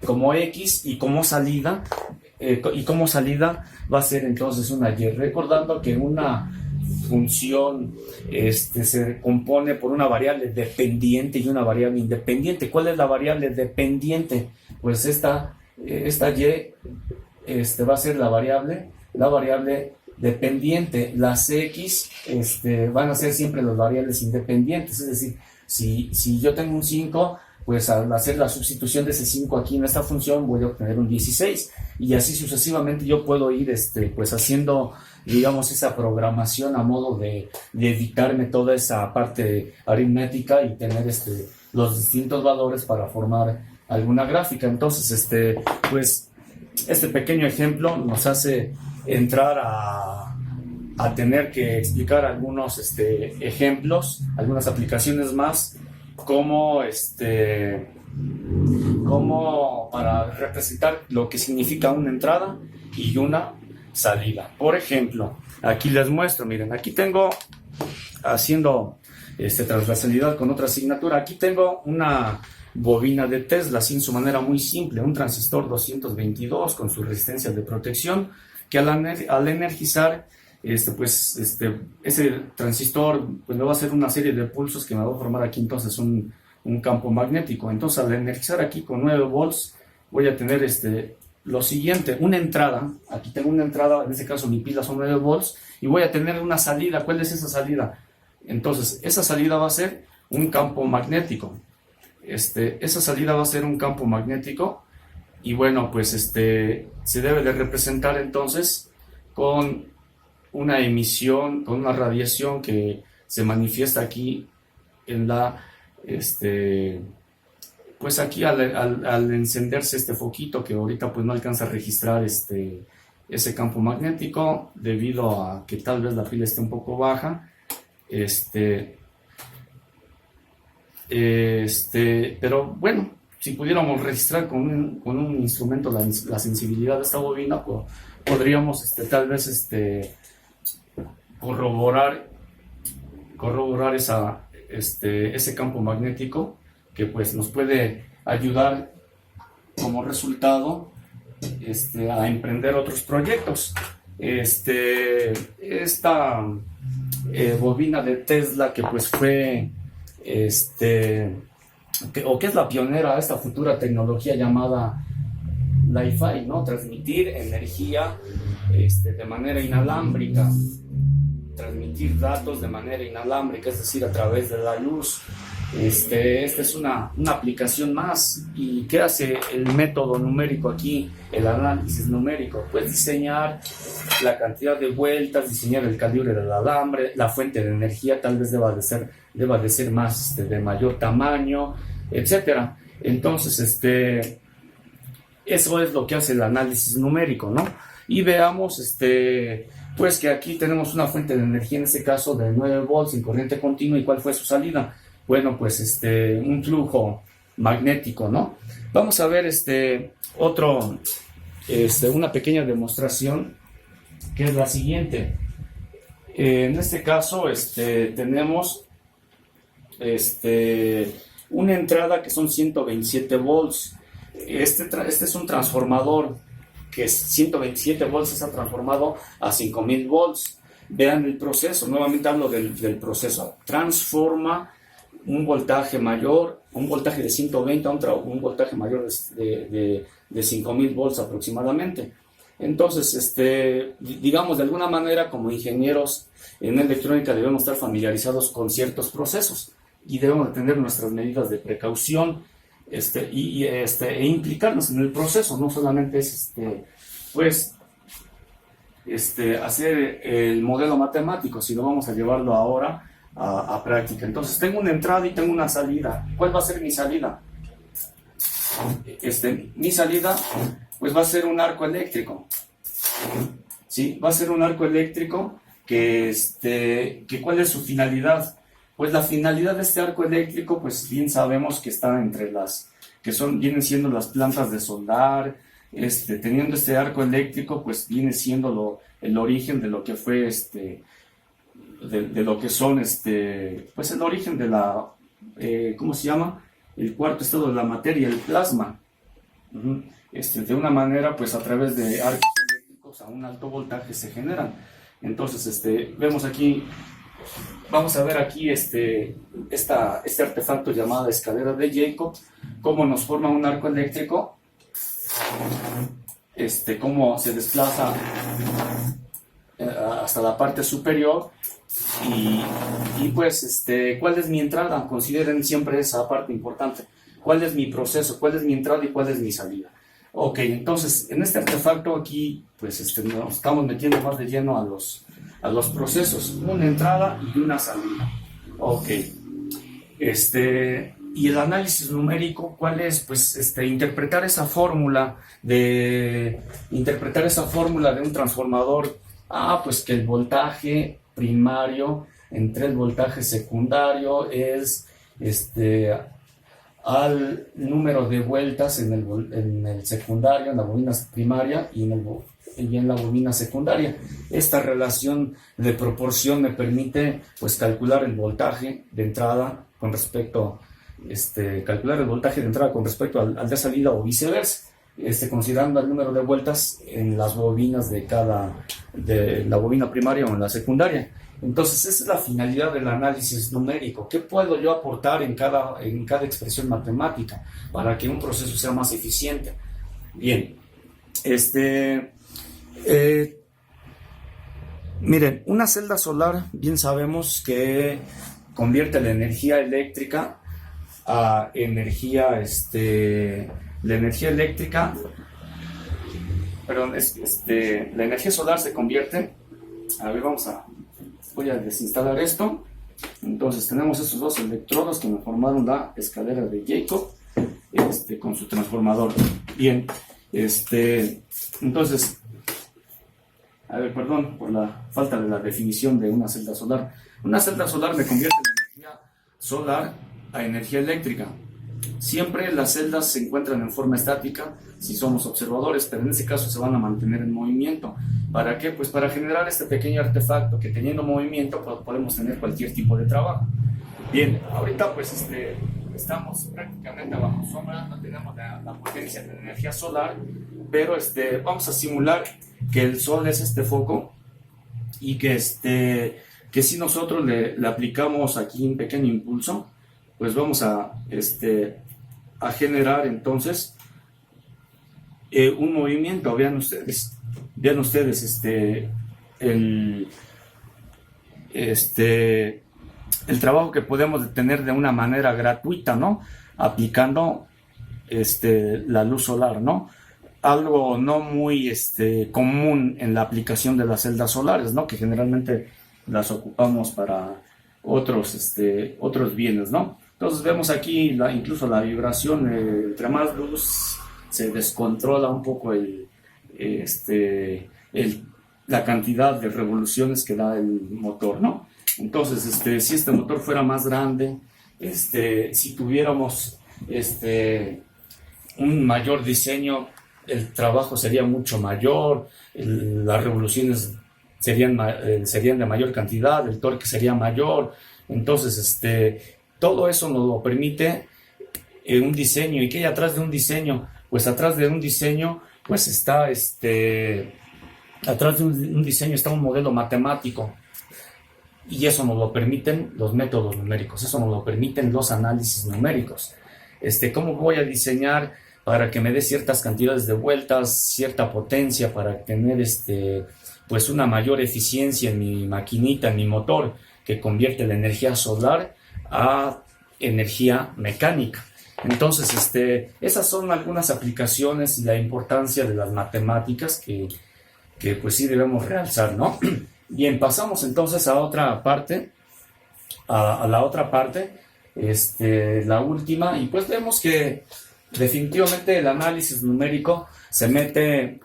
como X, y como salida va a ser entonces una Y, recordando que una función se compone por una variable dependiente y una variable independiente. ¿Cuál es la variable dependiente? Pues esta Y va a ser la variable dependiente. Las X van a ser siempre las variables independientes, es decir, si yo tengo un 5, pues al hacer la sustitución de ese 5 aquí en esta función voy a obtener un 16, y así sucesivamente yo puedo ir pues haciendo, digamos, esa programación a modo de evitarme toda esa parte aritmética y tener los distintos valores para formar alguna gráfica. Entonces, pues este pequeño ejemplo nos hace entrar a tener que explicar algunos ejemplos, algunas aplicaciones más, como para representar lo que significa una entrada y una salida. Por ejemplo, aquí les muestro, miren, aquí tengo, haciendo transversalidad con otra asignatura, aquí tengo una bobina de Tesla, así en su manera muy simple, un transistor 222 con su resistencia de protección, que al energizar, ese transistor pues me va a hacer una serie de pulsos que me va a formar aquí entonces un campo magnético. Entonces, al energizar aquí con 9 volts, voy a tener lo siguiente, una entrada. Aquí tengo una entrada, en este caso mi pila son 9 volts, y voy a tener una salida. ¿Cuál es esa salida? Entonces, esa salida va a ser un campo magnético. Esa salida va a ser un campo magnético, y bueno, pues se debe de representar entonces con una emisión, con una radiación que se manifiesta aquí en la, pues aquí al encenderse este foquito, que ahorita pues no alcanza a registrar ese campo magnético debido a que tal vez la pila esté un poco baja, pero bueno, si pudiéramos registrar con un instrumento la sensibilidad de esta bobina, pues, podríamos tal vez corroborar ese campo magnético, que pues nos puede ayudar como resultado a emprender otros proyectos. Esta bobina de Tesla, que pues fue que es la pionera de esta futura tecnología llamada Li-Fi, ¿no? Transmitir energía de manera inalámbrica, transmitir datos de manera inalámbrica, es decir, a través de la luz. Esta es una aplicación más. ¿Y qué hace el método numérico aquí, el análisis numérico? Pues diseñar la cantidad de vueltas, diseñar el calibre del alambre, la fuente de energía tal vez deba de ser más de mayor tamaño, etcétera. Entonces, eso es lo que hace el análisis numérico, ¿no? Y veamos, pues que aquí tenemos una fuente de energía, en este caso de 9 volts en corriente continua. ¿Y cuál fue su salida? Bueno, pues un flujo magnético, ¿no? Vamos a ver una pequeña demostración, que es la siguiente. En este caso, tenemos una entrada que son 127 volts. Este es un transformador que es 127 volts, está transformado a 5000 volts. Vean el proceso, nuevamente hablo del proceso. Transforma un voltaje mayor, un voltaje de 120 a un voltaje mayor de 5000 volts aproximadamente. Entonces, digamos, de alguna manera, como ingenieros en electrónica debemos estar familiarizados con ciertos procesos y debemos de tener nuestras medidas de precaución e implicarnos en el proceso. No solamente es pues hacer el modelo matemático, sino vamos a llevarlo ahora a práctica. Entonces tengo una entrada y tengo una salida. ¿Cuál va a ser mi salida? Mi salida pues va a ser un arco eléctrico. ¿Sí? Va a ser un arco eléctrico que ¿cuál es su finalidad? Pues la finalidad de este arco eléctrico, pues bien sabemos que está entre vienen siendo las plantas de soldar. Teniendo este arco eléctrico, pues viene siendo el origen de lo que fue de lo que son pues el origen de la ¿cómo se llama? El cuarto estado de la materia, el plasma. De una manera, pues a través de arcos eléctricos a un alto voltaje se generan. Entonces, vemos aquí, vamos a ver aquí este artefacto llamado escalera de Jacob, cómo nos forma un arco eléctrico, cómo se desplaza hasta la parte superior y pues, ¿cuál es mi entrada? Consideren siempre esa parte importante. ¿Cuál es mi proceso? ¿Cuál es mi entrada y cuál es mi salida? Ok, entonces, en este artefacto aquí, pues, nos estamos metiendo más de lleno a los procesos. Una entrada y una salida. Ok. Y el análisis numérico, ¿cuál es? Pues, interpretar esa fórmula de un transformador. Pues que el voltaje primario entre el voltaje secundario es al número de vueltas en el secundario, en la bobina primaria y en la bobina secundaria. Esta relación de proporción me permite pues calcular el voltaje de entrada con respecto al de salida o viceversa. Considerando el número de vueltas en las bobinas de la bobina primaria o en la secundaria. Entonces, esa es la finalidad del análisis numérico. ¿Qué puedo yo aportar en cada expresión matemática para que un proceso sea más eficiente? Bien, miren, una celda solar, bien sabemos que convierte la energía eléctrica a energía, la energía eléctrica, la energía solar se convierte, voy a desinstalar esto. Entonces tenemos estos dos electrodos que me formaron la escalera de Jacob, con su transformador. Bien, entonces, perdón por la falta de la definición de una celda solar. Una celda solar me convierte la energía solar a energía eléctrica. Siempre las celdas se encuentran en forma estática si somos observadores, pero en este caso se van a mantener en movimiento. ¿Para qué? Pues para generar este pequeño artefacto que teniendo movimiento pues, podemos tener cualquier tipo de trabajo. Bien, ahorita pues estamos prácticamente bajo sombra, no tenemos la potencia de la energía solar, pero vamos a simular que el sol es este foco y que si nosotros le aplicamos aquí un pequeño impulso, pues vamos a generar entonces un movimiento. Vean ustedes el trabajo que podemos tener de una manera gratuita, ¿no? Aplicando la luz solar, ¿no? Algo no muy común en la aplicación de las celdas solares, ¿no? Que generalmente las ocupamos para otros bienes, ¿no? Entonces vemos aquí incluso la vibración, entre más luz se descontrola un poco la cantidad de revoluciones que da el motor, ¿no? Entonces, si este motor fuera más grande, si tuviéramos un mayor diseño, el trabajo sería mucho mayor, las revoluciones serían de mayor cantidad, el torque sería mayor. Entonces, todo eso nos lo permite un diseño. ¿Y qué hay atrás de un diseño? Pues atrás de un diseño, pues está atrás de un diseño está un modelo matemático. Y eso nos lo permiten los métodos numéricos, eso nos lo permiten los análisis numéricos. ¿Cómo voy a diseñar para que me dé ciertas cantidades de vueltas, cierta potencia para tener pues una mayor eficiencia en mi maquinita, en mi motor, que convierte la energía solar a energía mecánica. Entonces, esas son algunas aplicaciones y la importancia de las matemáticas que pues sí debemos realzar, ¿no? Bien, pasamos entonces a otra parte, a la otra parte, la última, y pues vemos que definitivamente el análisis numérico se mete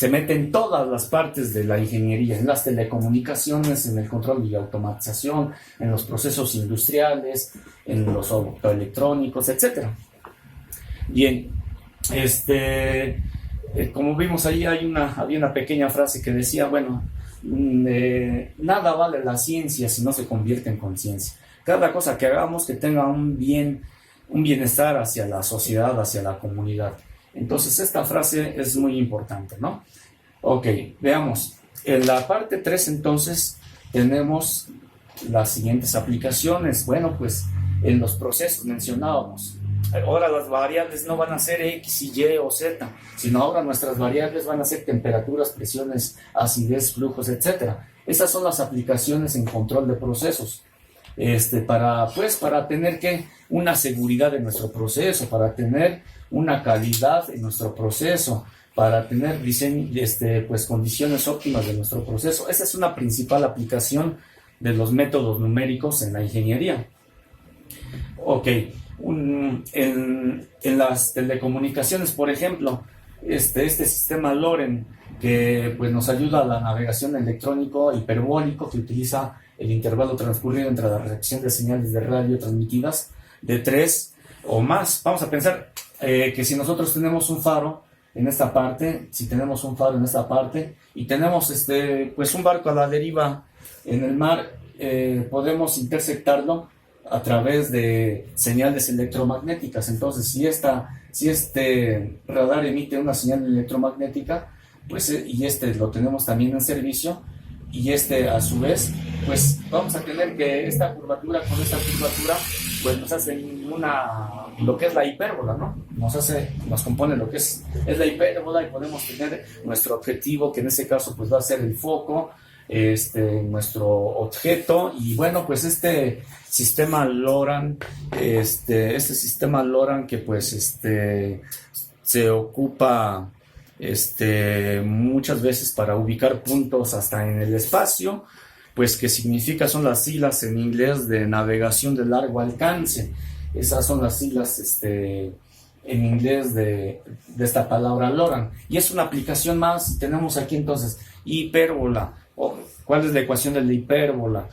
en todas las partes de la ingeniería, en las telecomunicaciones, en el control y automatización, en los procesos industriales, en los optoelectrónicos, etc. Bien, como vimos ahí, había una pequeña frase que decía, bueno, nada vale la ciencia si no se convierte en conciencia. Cada cosa que hagamos que tenga un bienestar hacia la sociedad, hacia la comunidad. Entonces, esta frase es muy importante, ¿no? Ok, veamos. En la parte 3, entonces, tenemos las siguientes aplicaciones. Bueno, pues, en los procesos mencionábamos. Ahora las variables no van a ser X y Y o Z, sino ahora nuestras variables van a ser temperaturas, presiones, acidez, flujos, etc. Esas son las aplicaciones en control de procesos. Para tener una seguridad en nuestro proceso, para tener una calidad en nuestro proceso, para tener condiciones óptimas de nuestro proceso. Esa es una principal aplicación de los métodos numéricos en la ingeniería. Ok, en las telecomunicaciones, por ejemplo, este sistema LOREN, que pues nos ayuda a la navegación electrónico hiperbólico, que utiliza el intervalo transcurrido entre la recepción de señales de radio transmitidas de 3 o más. Vamos a pensar que si nosotros tenemos un faro en esta parte, y tenemos pues un barco a la deriva en el mar, podemos interceptarlo a través de señales electromagnéticas. Entonces, si este radar emite una señal electromagnética, pues y lo tenemos también en servicio, y a su vez, pues vamos a tener que esta curvatura con esta curvatura, pues nos hace lo que es la hipérbola, ¿no? Nos compone lo que es la hipérbola, y podemos tener nuestro objetivo, que en este caso pues va a ser el foco, nuestro objeto. Y bueno, pues sistema LORAN, sistema LORAN que pues se ocupa muchas veces para ubicar puntos hasta en el espacio, pues que son las siglas en inglés de navegación de largo alcance. Esas son las siglas en inglés de esta palabra LORAN, y es una aplicación más. Tenemos aquí entonces hipérbola. ¿Cuál es la ecuación de la hipérbola?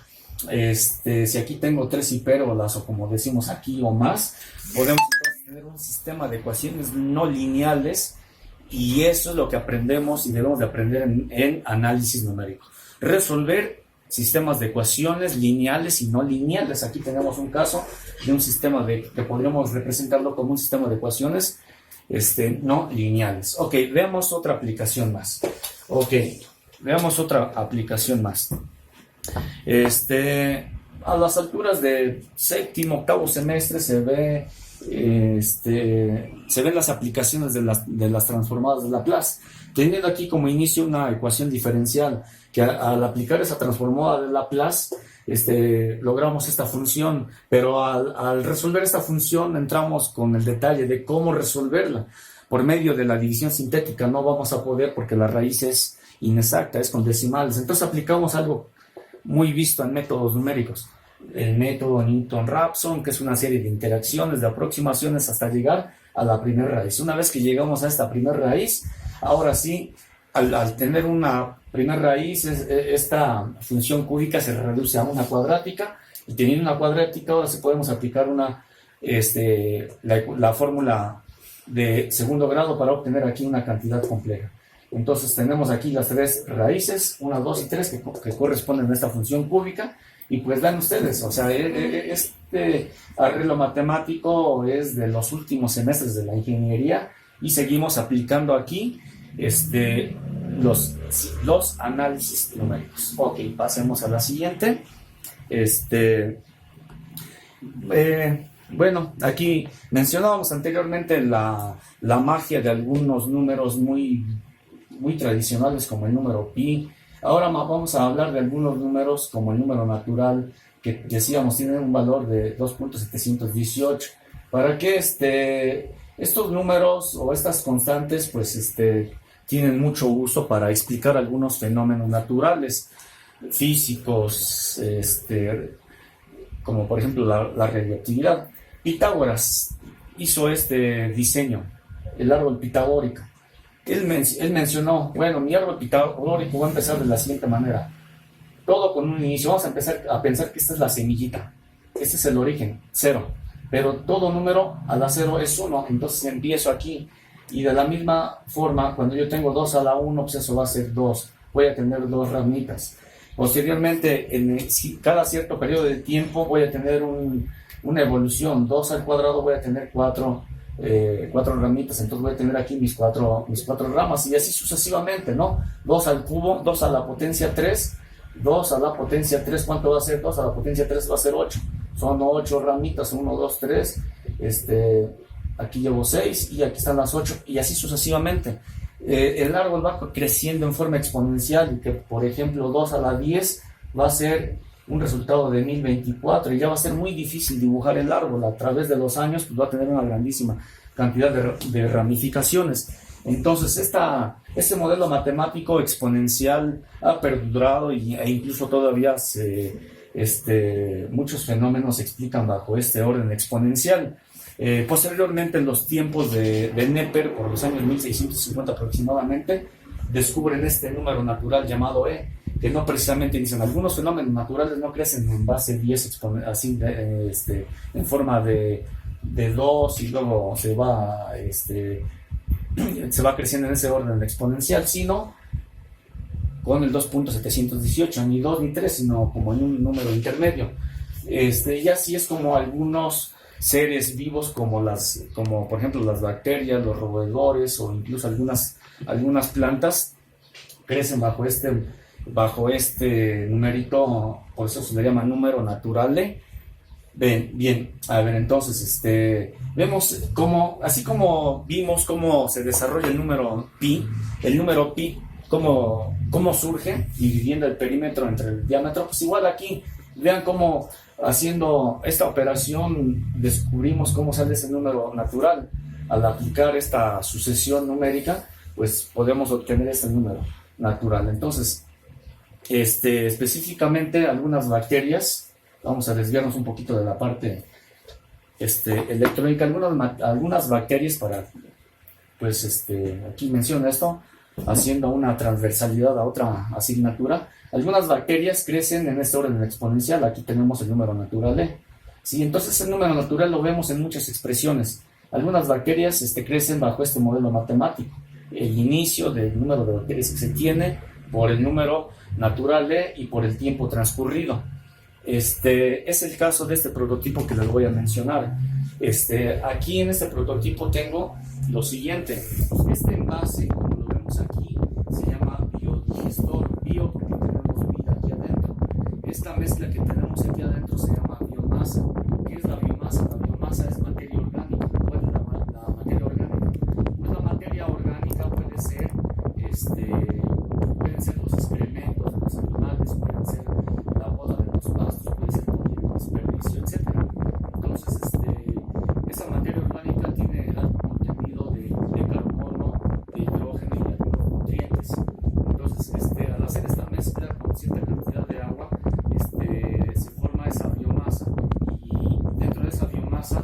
Si aquí tengo 3 hipérbolas, o como decimos aquí, o más, podemos entonces tener un sistema de ecuaciones no lineales. Y eso es lo que aprendemos y debemos de aprender en análisis numérico. Resolver sistemas de ecuaciones lineales y no lineales. Aquí tenemos un caso de un sistema que podríamos representarlo como un sistema de ecuaciones no lineales. Ok, veamos otra aplicación más. A las alturas de séptimo, octavo semestre se ven las aplicaciones de las transformadas de Laplace, teniendo aquí como inicio una ecuación diferencial, que al aplicar esa transformada de Laplace logramos esta función, pero al resolver esta función entramos con el detalle de cómo resolverla. Por medio de la división sintética no vamos a poder, porque la raíz es inexacta, es con decimales. Entonces aplicamos algo muy visto en métodos numéricos, el método Newton-Raphson, que es una serie de interacciones, de aproximaciones hasta llegar a la primera raíz. Una vez que llegamos a esta primera raíz, ahora sí, al tener una primera raíz, esta función cúbica se reduce a una cuadrática, y teniendo una cuadrática ahora sí podemos aplicar la fórmula de segundo grado para obtener aquí una cantidad compleja. Entonces tenemos aquí las 3 raíces, 1, 2 y 3, que corresponden a esta función cúbica. Y pues vean ustedes, o sea, este arreglo matemático es de los últimos semestres de la ingeniería, y seguimos aplicando aquí los análisis numéricos. Ok, pasemos a la siguiente. Bueno, aquí mencionábamos anteriormente la magia de algunos números muy tradicionales como el número pi. Ahora vamos a hablar de algunos números como el número natural, que decíamos tienen un valor de 2.718. ¿Para qué estos números o estas constantes pues tienen mucho uso para explicar algunos fenómenos naturales, físicos, como por ejemplo la radioactividad? Pitágoras hizo este diseño, el árbol pitagórico. Él mencionó, bueno, mi árbol pitagórico va a empezar de la siguiente manera. Todo con un inicio. Vamos a empezar a pensar que esta es la semillita. Este es el origen, 0. Pero todo número a la 0 es 1. Entonces empiezo aquí. Y de la misma forma, cuando yo tengo 2 a la 1, pues eso va a ser 2. Voy a tener 2 ramitas. Posteriormente, en cada cierto periodo de tiempo, voy a tener una evolución. 2 al cuadrado voy a tener 4 ramitas, entonces voy a tener aquí mis cuatro ramas, y así sucesivamente, ¿no? 2 al cubo, 2 a la potencia 3, 2 a la potencia 3, ¿cuánto va a ser? 2 a la potencia 3 va a ser 8, son 8 ramitas, 1, 2, 3, aquí llevo 6 y aquí están las 8, y así sucesivamente. El árbol va creciendo en forma exponencial, y que por ejemplo 2 a la 10 va a ser un resultado de 1024, y ya va a ser muy difícil dibujar el árbol. A través de los años pues va a tener una grandísima cantidad de ramificaciones. Entonces este modelo matemático exponencial ha perdurado, e incluso todavía muchos fenómenos se explican bajo este orden exponencial. Posteriormente, en los tiempos de Neper, por los años 1650 aproximadamente, descubren este número natural llamado E, que no precisamente dicen, algunos fenómenos naturales no crecen en base 10 así en forma de 2, y luego se va creciendo en ese orden exponencial, sino con el 2.718, ni 2 ni 3, sino como en un número intermedio. Y así es como algunos seres vivos como por ejemplo las bacterias, los roedores, o incluso algunas plantas crecen bajo este numerito, por eso se le llama número natural. Bien, a ver, entonces vemos así como vimos cómo se desarrolla el número pi, cómo surge dividiendo el perímetro entre el diámetro. Pues igual aquí, vean cómo haciendo esta operación descubrimos cómo sale ese número natural. Al aplicar esta sucesión numérica, pues podemos obtener este número natural. Entonces, específicamente algunas bacterias, vamos a desviarnos un poquito de la parte electrónica, algunas bacterias, pues aquí menciono esto, haciendo una transversalidad a otra asignatura. Algunas bacterias crecen en este orden exponencial. Aquí tenemos el número natural E. ¿Sí? Entonces el número natural lo vemos en muchas expresiones. Algunas bacterias crecen bajo este modelo matemático. El inicio del número de bacterias que se tiene por el número natural E y por el tiempo transcurrido. Es el caso de este prototipo que les voy a mencionar. Aquí en este prototipo tengo lo siguiente. Este envase, como lo vemos aquí, se llama biodigestor. Bio porque tenemos vida aquí adentro. Esta mezcla que tenemos aquí adentro se llama biomasa. ¿Qué es la biomasa? La biomasa es materia orgánica. ¿Cuál es la materia orgánica? Pues la materia orgánica puede ser pueden ser los excrementos de los animales, pueden ser la poda de los pastos, puede ser el desperdicio, etc. Entonces, esa materia orgánica tiene alto contenido de carbono, de hidrógeno y de algunos nutrientes. Entonces, al hacer esta mezcla con cierta cantidad de agua, se forma esa biomasa. Y dentro de esa biomasa,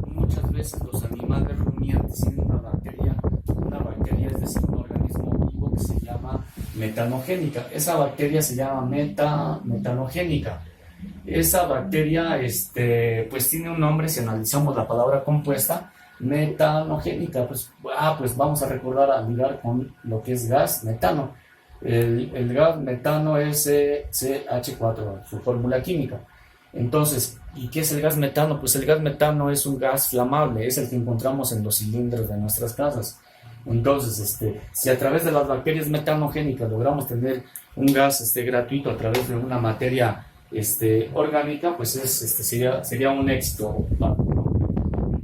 muchas veces los animales rumiantes tienen una bacteria, es decir, un organismo vivo que se llama metanogénica. Esa bacteria se llama metanogénica. Esa bacteria pues tiene un nombre. Si analizamos la palabra compuesta, metanogénica, pues vamos a recordar a ligar con lo que es gas metano. El gas metano es CH4, su fórmula química. Entonces, ¿y qué es el gas metano? Pues el gas metano es un gas flamable, es el que encontramos en los cilindros de nuestras casas. Entonces, si a través de las bacterias metanogénicas logramos tener un gas gratuito a través de una materia orgánica, pues sería un éxito, ¿no?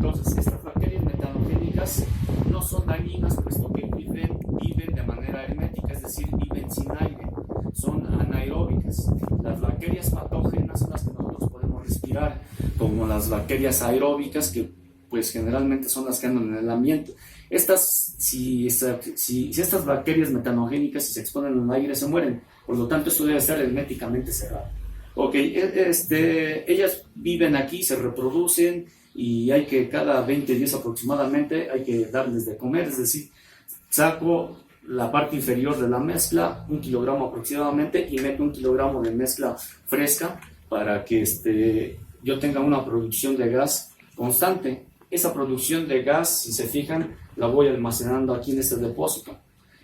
Entonces, estas bacterias metanogénicas no son dañinas, puesto que viven de manera hermética, es decir, viven sin aire, son anaeróbicas. Las bacterias patógenas son las que nosotros podemos respirar, como las bacterias aeróbicas, que pues generalmente son las que andan en el ambiente. Si estas bacterias metanogénicas, si se exponen al aire, se mueren. Por lo tanto, esto debe estar herméticamente cerrado. Ok, ellas viven aquí, se reproducen, y hay que cada 20 días aproximadamente hay que darles de comer, es decir, saco la parte inferior de la mezcla, 1 kilogramo aproximadamente, y meto 1 kilogramo de mezcla fresca para que yo tenga una producción de gas constante. Esa producción de gas, si se fijan, la voy almacenando aquí en este depósito.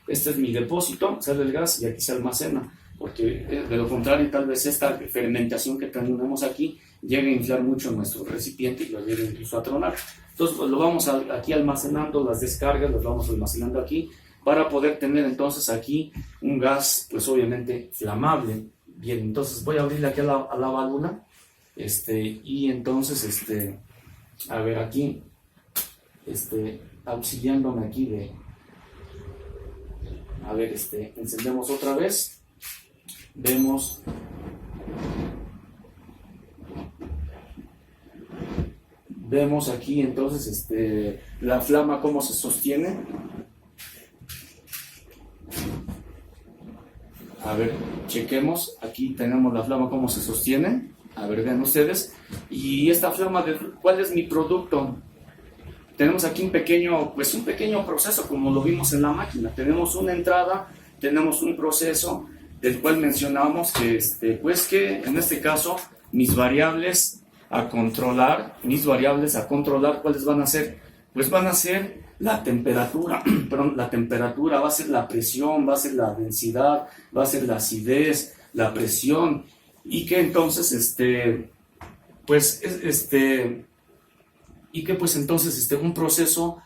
Este es mi depósito, sale el gas y aquí se almacena, porque de lo contrario tal vez esta fermentación que tenemos aquí llegue a inflar mucho nuestro recipiente y lo llegue incluso a tronar. Entonces pues, lo vamos aquí almacenando, las descargas las vamos almacenando aquí para poder tener entonces aquí un gas pues obviamente flamable. Bien, entonces voy a abrirle aquí a la válvula y entonces a ver aquí auxiliándome aquí a ver, encendemos otra vez, vemos aquí entonces la flama cómo se sostiene. A ver, chequemos, aquí tenemos la flama cómo se sostiene. A ver, vean ustedes. Y esta flama, ¿cuál es mi producto? Tenemos aquí un pequeño proceso, como lo vimos en la máquina. Tenemos una entrada, tenemos un proceso del cual mencionamos que en este caso mis variables a controlar, ¿cuáles van a ser? Pues van a ser la temperatura, perdón, la temperatura, va a ser la presión, va a ser la densidad, va a ser la acidez, la presión, y que entonces un proceso,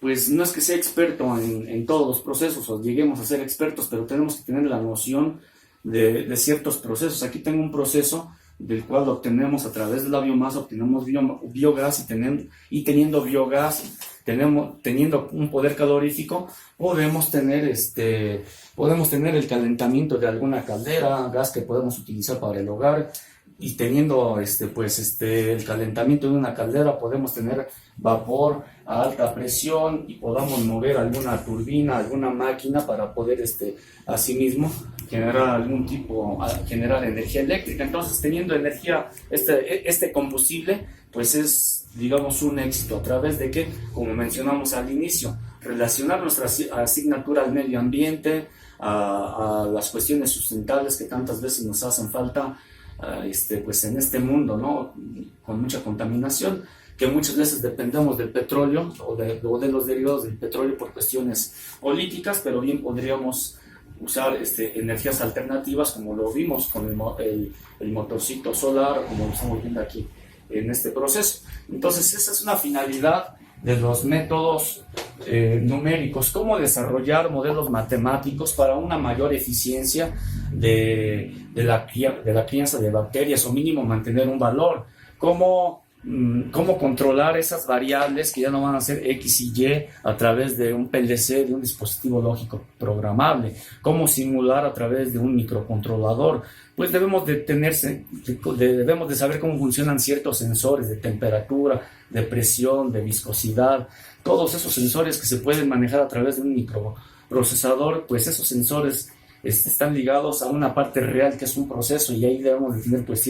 pues no es que sea experto en todos los procesos o lleguemos a ser expertos, pero tenemos que tener la noción de ciertos procesos. Aquí tengo un proceso del cual obtenemos a través de la biomasa, obtenemos biogás, y teniendo biogás, teniendo un poder calorífico, podemos tener el calentamiento de alguna caldera, gas que podemos utilizar para el hogar, y teniendo el calentamiento de una caldera podemos tener vapor a alta presión y podamos mover alguna turbina, alguna máquina para poder asimismo generar generar energía eléctrica. Entonces, teniendo energía, este combustible, pues es, digamos, un éxito. ¿A través de qué? Como mencionamos al inicio, relacionar nuestra asignatura al medio ambiente, a las cuestiones sustentables que tantas veces nos hacen falta, pues en este mundo, ¿no? Con mucha contaminación, que muchas veces dependemos del petróleo o de los derivados del petróleo por cuestiones políticas, pero bien podríamos usar energías alternativas, como lo vimos con el motorcito solar, como lo estamos viendo aquí en este proceso. Entonces, esa es una finalidad de los métodos numéricos, cómo desarrollar modelos matemáticos para una mayor eficiencia de la crianza de bacterias, o mínimo mantener un valor, cómo controlar esas variables que ya no van a ser X y Y a través de un PLC, de un dispositivo lógico programable, cómo simular a través de un microcontrolador. Pues debemos de saber cómo funcionan ciertos sensores de temperatura, de presión, de viscosidad, todos esos sensores que se pueden manejar a través de un microprocesador. Pues esos sensores están ligados a una parte real que es un proceso, y ahí debemos de tener pues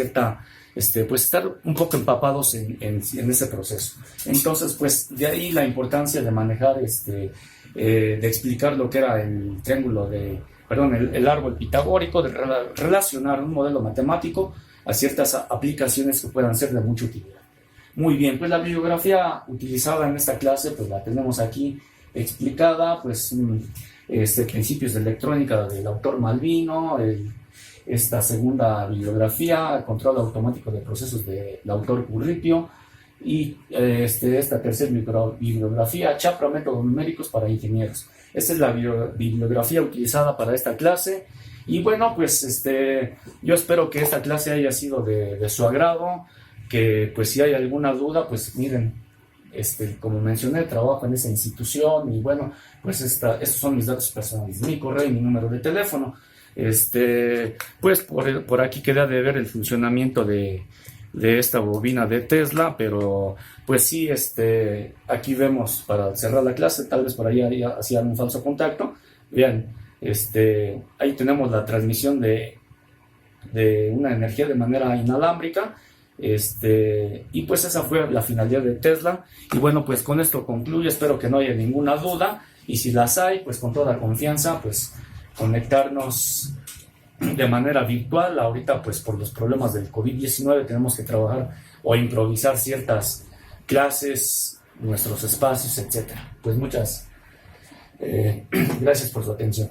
estar un poco empapados en ese proceso. Entonces, pues de ahí la importancia de manejar, de explicar lo que era el triángulo el árbol pitagórico, de relacionar un modelo matemático a ciertas aplicaciones que puedan ser de mucha utilidad. Muy bien, pues la bibliografía utilizada en esta clase, pues la tenemos aquí explicada, pues Principios de Electrónica del autor Malvino, esta segunda bibliografía, Control automático de procesos del autor Curripio, y esta tercera bibliografía, Chapra, métodos numéricos para ingenieros. Esta es la bibliografía utilizada para esta clase. Y bueno, pues yo espero que esta clase haya sido de su agrado, que pues si hay alguna duda, pues miren, como mencioné, trabajo en esa institución y bueno, pues estos son mis datos personales, mi correo y mi número de teléfono. Pues por aquí queda de ver el funcionamiento de esta bobina de Tesla, pero pues sí, aquí vemos para cerrar la clase, tal vez por ahí hacían un falso contacto. Vean, ahí tenemos la transmisión de una energía de manera inalámbrica, y pues esa fue la finalidad de Tesla. Y bueno, pues con esto concluyo, espero que no haya ninguna duda, y si las hay, pues con toda confianza, pues conectarnos de manera virtual. Ahorita pues por los problemas del COVID-19 tenemos que trabajar o improvisar ciertas clases, nuestros espacios, etcétera. Pues muchas gracias por su atención.